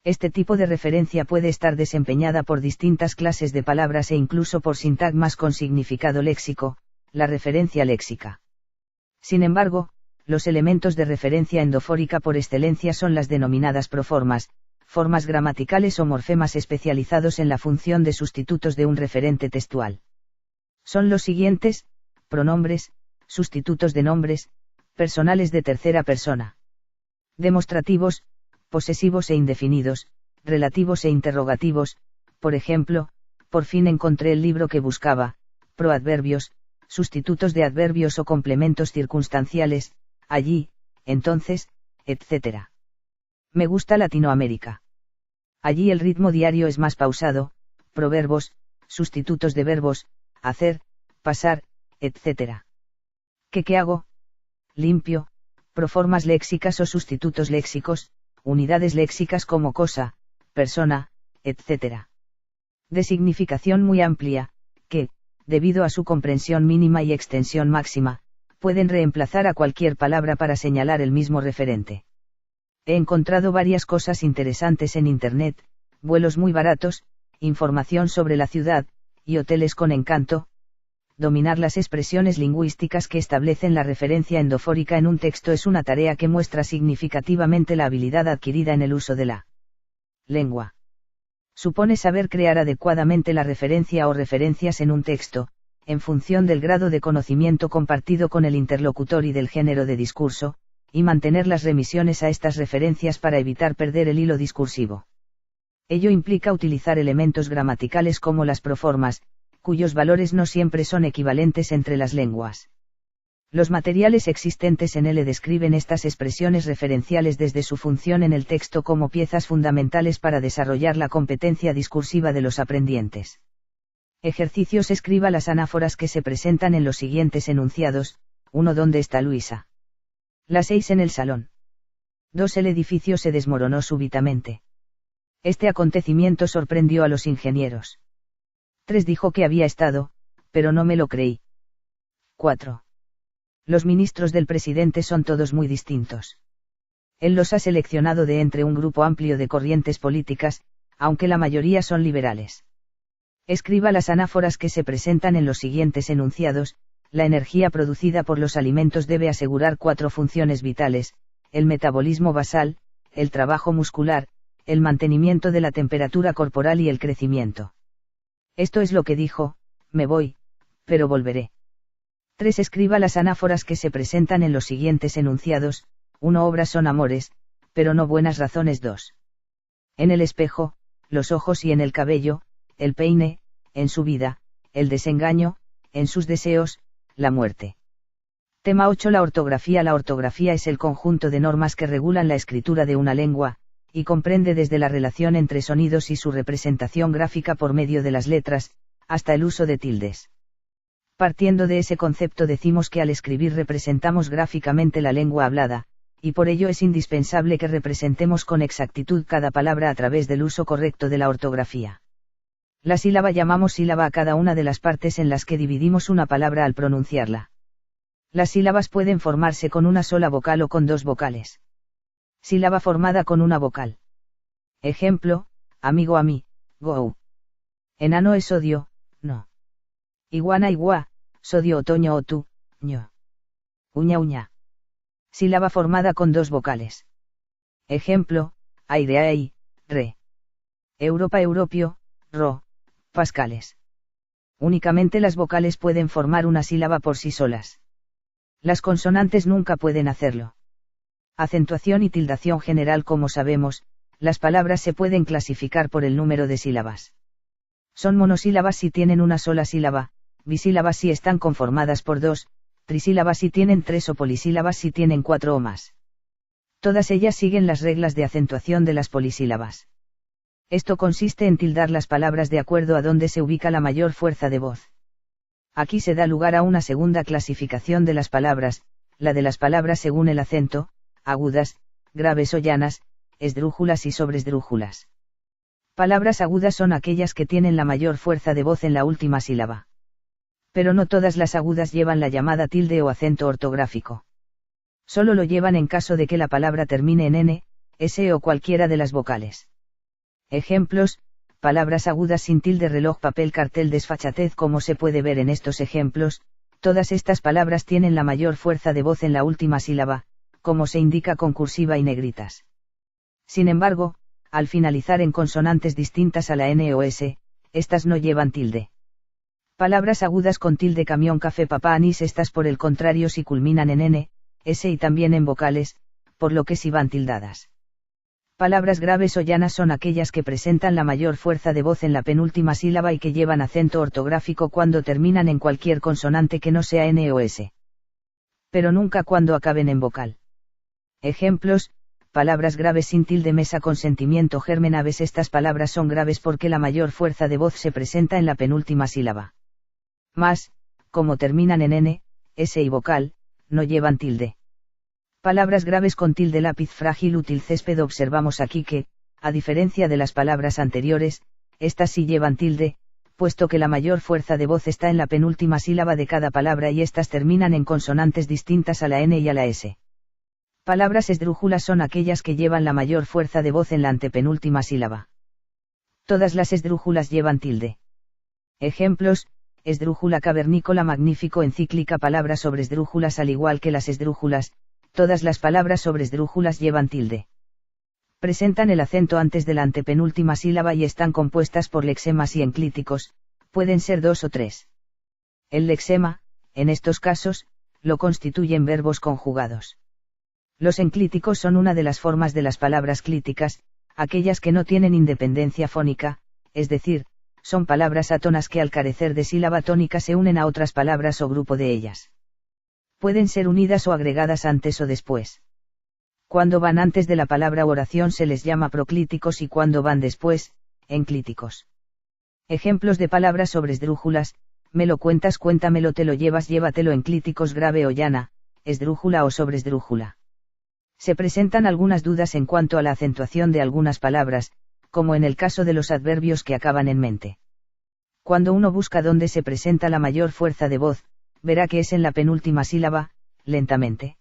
Este tipo de referencia puede estar desempeñada por distintas clases de palabras e incluso por sintagmas con significado léxico, la referencia léxica. Sin embargo, los elementos de referencia endofórica por excelencia son las denominadas proformas, formas gramaticales o morfemas especializados en la función de sustitutos de un referente textual. Son los siguientes: pronombres, sustitutos de nombres, personales de tercera persona. Demostrativos, posesivos e indefinidos, relativos e interrogativos, por ejemplo, por fin encontré el libro que buscaba, proadverbios, sustitutos de adverbios o complementos circunstanciales, allí, entonces, etc. Me gusta Latinoamérica. Allí el ritmo diario es más pausado, proverbos, sustitutos de verbos, hacer, pasar, etc. ¿Qué hago? Limpio, proformas léxicas o sustitutos léxicos, unidades léxicas como cosa, persona, etc. De significación muy amplia, que, debido a su comprensión mínima y extensión máxima, pueden reemplazar a cualquier palabra para señalar el mismo referente. He encontrado varias cosas interesantes en Internet: vuelos muy baratos, información sobre la ciudad, y hoteles con encanto. Dominar las expresiones lingüísticas que establecen la referencia endofórica en un texto es una tarea que muestra significativamente la habilidad adquirida en el uso de la lengua. Supone saber crear adecuadamente la referencia o referencias en un texto, en función del grado de conocimiento compartido con el interlocutor y del género de discurso, y mantener las remisiones a estas referencias para evitar perder el hilo discursivo. Ello implica utilizar elementos gramaticales como las proformas, cuyos valores no siempre son equivalentes entre las lenguas. Los materiales existentes en L describen estas expresiones referenciales desde su función en el texto como piezas fundamentales para desarrollar la competencia discursiva de los aprendientes. Ejercicios: escriba las anáforas que se presentan en los siguientes enunciados. 1. ¿Dónde está Luisa? Las 6 en el salón. 2. El edificio se desmoronó súbitamente. Este acontecimiento sorprendió a los ingenieros. 3. Dijo que había estado, pero no me lo creí. 4. Los ministros del presidente son todos muy distintos. Él los ha seleccionado de entre un grupo amplio de corrientes políticas, aunque la mayoría son liberales. Escriba las anáforas que se presentan en los siguientes enunciados. La energía producida por los alimentos debe asegurar 4 funciones vitales: el metabolismo basal, el trabajo muscular, el mantenimiento de la temperatura corporal y el crecimiento. Esto es lo que dijo: me voy, pero volveré. 3. Escriba las anáforas que se presentan en los siguientes enunciados. 1. Obras son amores, pero no buenas razones. 2. En el espejo, los ojos y en el cabello, el peine, en su vida, el desengaño, en sus deseos, la muerte. Tema 8. La ortografía. La ortografía es el conjunto de normas que regulan la escritura de una lengua, y comprende desde la relación entre sonidos y su representación gráfica por medio de las letras, hasta el uso de tildes. Partiendo de ese concepto decimos que al escribir representamos gráficamente la lengua hablada, y por ello es indispensable que representemos con exactitud cada palabra a través del uso correcto de la ortografía. La sílaba llamamos sílaba a cada una de las partes en las que dividimos una palabra al pronunciarla. Las sílabas pueden formarse con una sola vocal o con 2 vocales. Sílaba formada con una vocal. Ejemplo: amigo, a mí, go. Enano es odio, no. Iguana, igua, sodio, otoño, o tú, ño. Uña, uña. Sílaba formada con 2 vocales. Ejemplo: aire, ai, re. Europa, europio, ro, pascales. Únicamente las vocales pueden formar una sílaba por sí solas. Las consonantes nunca pueden hacerlo. Acentuación y tildación general. Como sabemos, las palabras se pueden clasificar por el número de sílabas. Son monosílabas si tienen una sola sílaba, bisílabas si están conformadas por 2, trisílabas si tienen 3 o polisílabas si tienen 4 o más. Todas ellas siguen las reglas de acentuación de las polisílabas. Esto consiste en tildar las palabras de acuerdo a donde se ubica la mayor fuerza de voz. Aquí se da lugar a una segunda clasificación de las palabras, la de las palabras según el acento: agudas, graves o llanas, esdrújulas y sobresdrújulas. Palabras agudas son aquellas que tienen la mayor fuerza de voz en la última sílaba. Pero no todas las agudas llevan la llamada tilde o acento ortográfico. Solo lo llevan en caso de que la palabra termine en n, s o cualquiera de las vocales. Ejemplos: palabras agudas sin tilde: reloj, papel, cartel, desfachatez. Como se puede ver en estos ejemplos, todas estas palabras tienen la mayor fuerza de voz en la última sílaba, como se indica con cursiva y negritas. Sin embargo, al finalizar en consonantes distintas a la n o s, estas no llevan tilde. Palabras agudas con tilde: camión, café, papá, anís. Estas por el contrario sí culminan en n, s y también en vocales, por lo que sí van tildadas. Palabras graves o llanas son aquellas que presentan la mayor fuerza de voz en la penúltima sílaba y que llevan acento ortográfico cuando terminan en cualquier consonante que no sea n o s. Pero nunca cuando acaben en vocal. Ejemplos: palabras graves sin tilde: mesa, consentimiento, germen, aves. Estas palabras son graves porque la mayor fuerza de voz se presenta en la penúltima sílaba. Más, como terminan en n, s y vocal, no llevan tilde. Palabras graves con tilde: lápiz, frágil, útil, césped. Observamos aquí que, a diferencia de las palabras anteriores, estas sí llevan tilde, puesto que la mayor fuerza de voz está en la penúltima sílaba de cada palabra y estas terminan en consonantes distintas a la n y a la s. Palabras esdrújulas son aquellas que llevan la mayor fuerza de voz en la antepenúltima sílaba. Todas las esdrújulas llevan tilde. Ejemplos: esdrújula cavernícola, magnífico, encíclica. Palabras sobre esdrújulas: al igual que las esdrújulas, todas las palabras sobre esdrújulas llevan tilde. Presentan el acento antes de la antepenúltima sílaba y están compuestas por lexemas y enclíticos, pueden ser 2 o 3. El lexema, en estos casos, lo constituyen verbos conjugados. Los enclíticos son una de las formas de las palabras clíticas, aquellas que no tienen independencia fónica, es decir, son palabras átonas que al carecer de sílaba tónica se unen a otras palabras o grupo de ellas. Pueden ser unidas o agregadas antes o después. Cuando van antes de la palabra u oración se les llama proclíticos y cuando van después, enclíticos. Ejemplos de palabras sobre esdrújulas: me lo cuentas, cuéntamelo, te lo llevas, llévatelo. Enclíticos: grave o llana, esdrújula o sobresdrújula. Se presentan algunas dudas en cuanto a la acentuación de algunas palabras, como en el caso de los adverbios que acaban en mente. Cuando uno busca dónde se presenta la mayor fuerza de voz, verá que es en la penúltima sílaba, lentamente.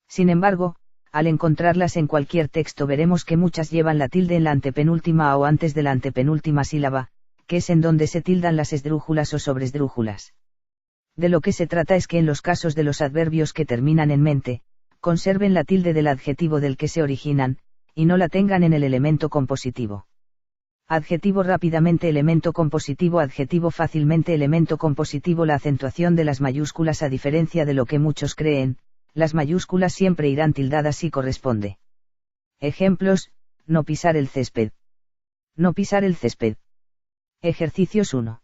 Sin embargo, al encontrarlas en cualquier texto veremos que muchas llevan la tilde en la antepenúltima o antes de la antepenúltima sílaba, que es en donde se tildan las esdrújulas o sobresdrújulas. De lo que se trata es que en los casos de los adverbios que terminan en mente, conserven la tilde del adjetivo del que se originan, y no la tengan en el elemento compositivo. Adjetivo rápidamente, elemento compositivo, adjetivo fácilmente, elemento compositivo. La acentuación de las mayúsculas, a diferencia de lo que muchos creen, las mayúsculas siempre irán tildadas si corresponde. Ejemplos: no pisar el césped. No pisar el césped. Ejercicios 1.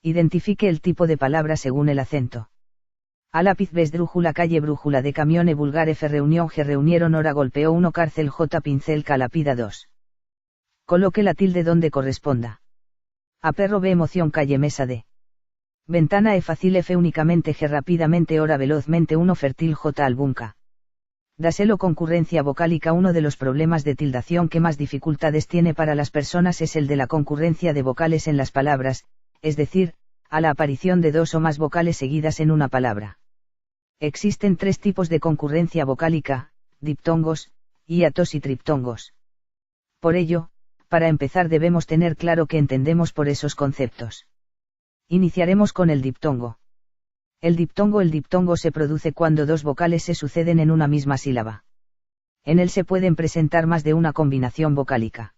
Identifique el tipo de palabra según el acento. A lápiz, ves drújula, calle, brújula, de camión, vulgar, F reunión, G reunieron, hora, golpeó, 1 cárcel, J pincel, calapida, 2. Coloque la tilde donde corresponda. A perro, B emoción, calle, mesa, D. Ventana, E fácil, F únicamente, G rápidamente, hora, velozmente, 1 fértil, J albunca. Daselo, concurrencia vocálica. Uno de los problemas de tildación que más dificultades tiene para las personas es el de la concurrencia de vocales en las palabras, es decir, a la aparición de dos o más vocales seguidas en una palabra. Existen 3 tipos de concurrencia vocálica: diptongos, hiatos y triptongos. Por ello, para empezar debemos tener claro qué entendemos por esos conceptos. Iniciaremos con el diptongo. El diptongo se produce cuando dos vocales se suceden en una misma sílaba. En él se pueden presentar más de una combinación vocálica.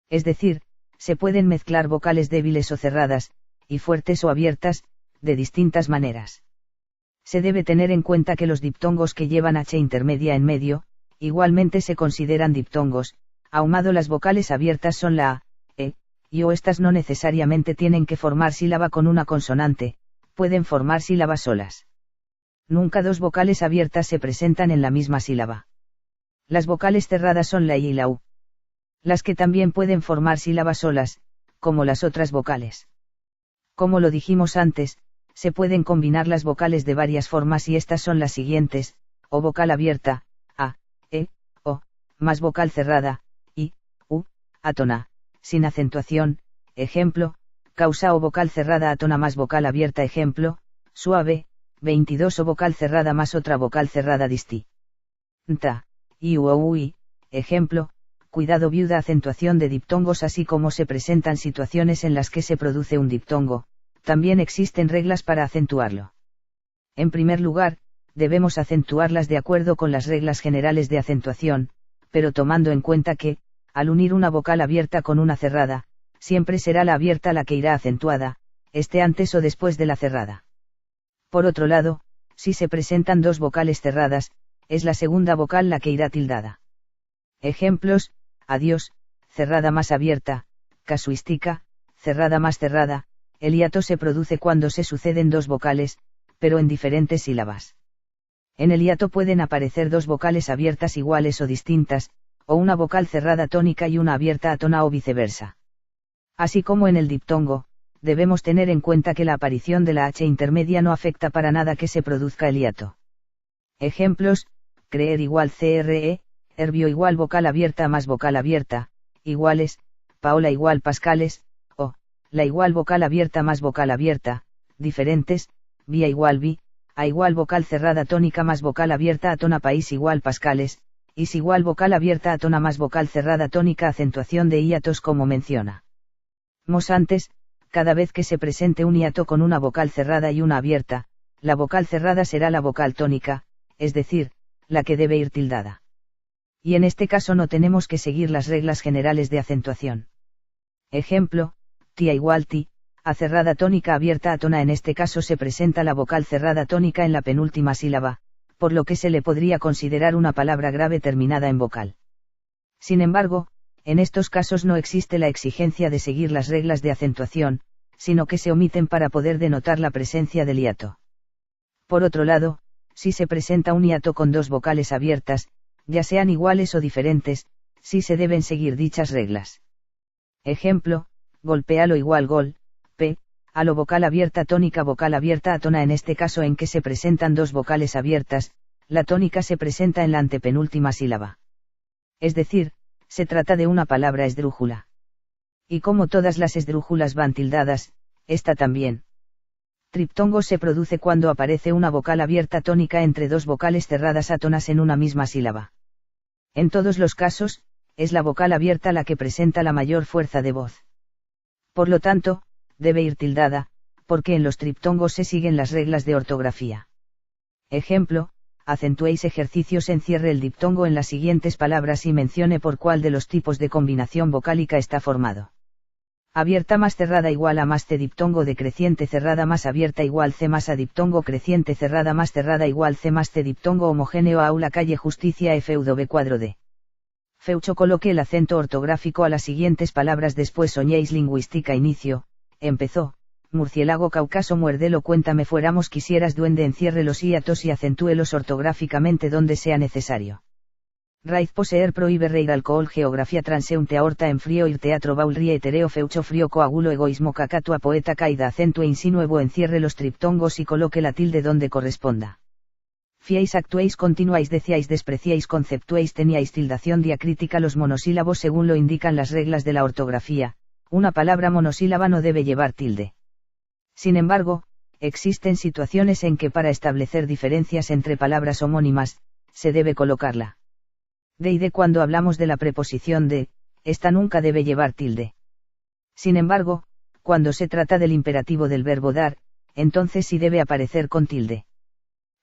Es decir, se pueden mezclar vocales débiles o cerradas, y fuertes o abiertas, de distintas maneras. Se debe tener en cuenta que los diptongos que llevan H intermedia en medio, igualmente se consideran diptongos, ahumado las vocales abiertas son la A, E, y o estas no necesariamente tienen que formar sílaba con una consonante, pueden formar sílabas solas. Nunca dos vocales abiertas se presentan en la misma sílaba. Las vocales cerradas son la I y la U. Las que también pueden formar sílabas solas, como las otras vocales. Como lo dijimos antes, se pueden combinar las vocales de varias formas y estas son las siguientes: o vocal abierta, A, E, O, más vocal cerrada, I, U, átona, sin acentuación, ejemplo, causa, o vocal cerrada átona más vocal abierta, ejemplo, suave, 22, o vocal cerrada más otra vocal cerrada distinta, I, U, O, U, I, ejemplo, cuidado, viuda. Acentuación de diptongos. Así como se presentan situaciones en las que se produce un diptongo, también existen reglas para acentuarlo. En primer lugar, debemos acentuarlas de acuerdo con las reglas generales de acentuación, pero tomando en cuenta que, al unir una vocal abierta con una cerrada, siempre será la abierta la que irá acentuada, esté antes o después de la cerrada. Por otro lado, si se presentan dos vocales cerradas, es la segunda vocal la que irá tildada. Ejemplos: adiós, cerrada más abierta, casuística, cerrada más cerrada. El hiato se produce cuando se suceden dos vocales, pero en diferentes sílabas. En el hiato pueden aparecer dos vocales abiertas iguales o distintas, o una vocal cerrada tónica y una abierta átona o viceversa. Así como en el diptongo, debemos tener en cuenta que la aparición de la H intermedia no afecta para nada que se produzca el hiato. Ejemplos: creer igual CRE, herbio igual vocal abierta más vocal abierta, iguales, Paola igual Pascales, o, la igual vocal abierta más vocal abierta, diferentes, vía igual vi, a igual vocal cerrada tónica más vocal abierta átona, país igual Pascales, is igual vocal abierta átona más vocal cerrada tónica. Acentuación de hiatos como menciona antes, cada vez que se presente un hiato con una vocal cerrada y una abierta, la vocal cerrada será la vocal tónica, es decir, la que debe ir tildada. Y en este caso no tenemos que seguir las reglas generales de acentuación. Ejemplo: tía igual ti, a cerrada tónica abierta átona. En este caso se presenta la vocal cerrada tónica en la penúltima sílaba, por lo que se le podría considerar una palabra grave terminada en vocal. Sin embargo, en estos casos no existe la exigencia de seguir las reglas de acentuación, sino que se omiten para poder denotar la presencia del hiato. Por otro lado, si se presenta un hiato con dos vocales abiertas, ya sean iguales o diferentes, sí se deben seguir dichas reglas. Ejemplo: golpealo igual gol, p, a lo vocal abierta tónica vocal abierta átona. En este caso en que se presentan dos vocales abiertas, La tónica se presenta en la antepenúltima sílaba. Es decir, se trata de una palabra esdrújula. Y como todas las esdrújulas van tildadas, esta también. Triptongo se produce cuando aparece una vocal abierta tónica entre dos vocales cerradas átonas en una misma sílaba. En todos los casos, es la vocal abierta la que presenta la mayor fuerza de voz. Por lo tanto, debe ir tildada, porque en los triptongos se siguen las reglas de ortografía. Ejemplo, acentuéis ejercicios, encierre el diptongo en las siguientes palabras y mencione por cuál de los tipos de combinación vocálica está formado. Abierta más cerrada igual a más C diptongo decreciente cerrada más abierta igual C más A diptongo creciente cerrada más cerrada igual C más C diptongo homogéneo aula calle justicia FW cuadro D. Feucho coloque el acento ortográfico a las siguientes palabras después soñéis lingüística inicio, empezó, murciélago caucaso muerdelo cuéntame fuéramos quisieras duende encierre los hiatos y acentúelos ortográficamente donde sea necesario. Raíz poseer prohíbe reír alcohol geografía transeunte aorta en frío ir teatro baul rie etereo feucho frío coagulo egoísmo cacatua poeta caída acentue insinuevo encierre los triptongos y coloque la tilde donde corresponda. Fiéis actuéis continuáis decíais despreciáis conceptuéis teníais tildación diacrítica los monosílabos según lo indican las reglas de la ortografía, una palabra monosílaba no debe llevar tilde. Sin embargo, existen situaciones en que para establecer diferencias entre palabras homónimas, se debe colocarla. De y de cuando hablamos de la preposición de, esta nunca debe llevar tilde. Sin embargo, cuando se trata del imperativo del verbo dar, entonces sí debe aparecer con tilde.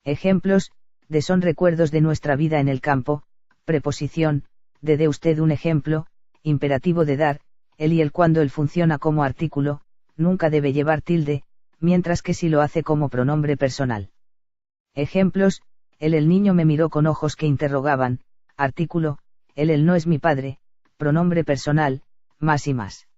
Ejemplos, de son recuerdos de nuestra vida en el campo, preposición, de dé usted un ejemplo, imperativo de dar, el y el cuando él funciona como artículo, nunca debe llevar tilde, mientras que si lo hace como pronombre personal. Ejemplos, el niño me miró con ojos que interrogaban, artículo, el no es mi padre, pronombre personal, más y más.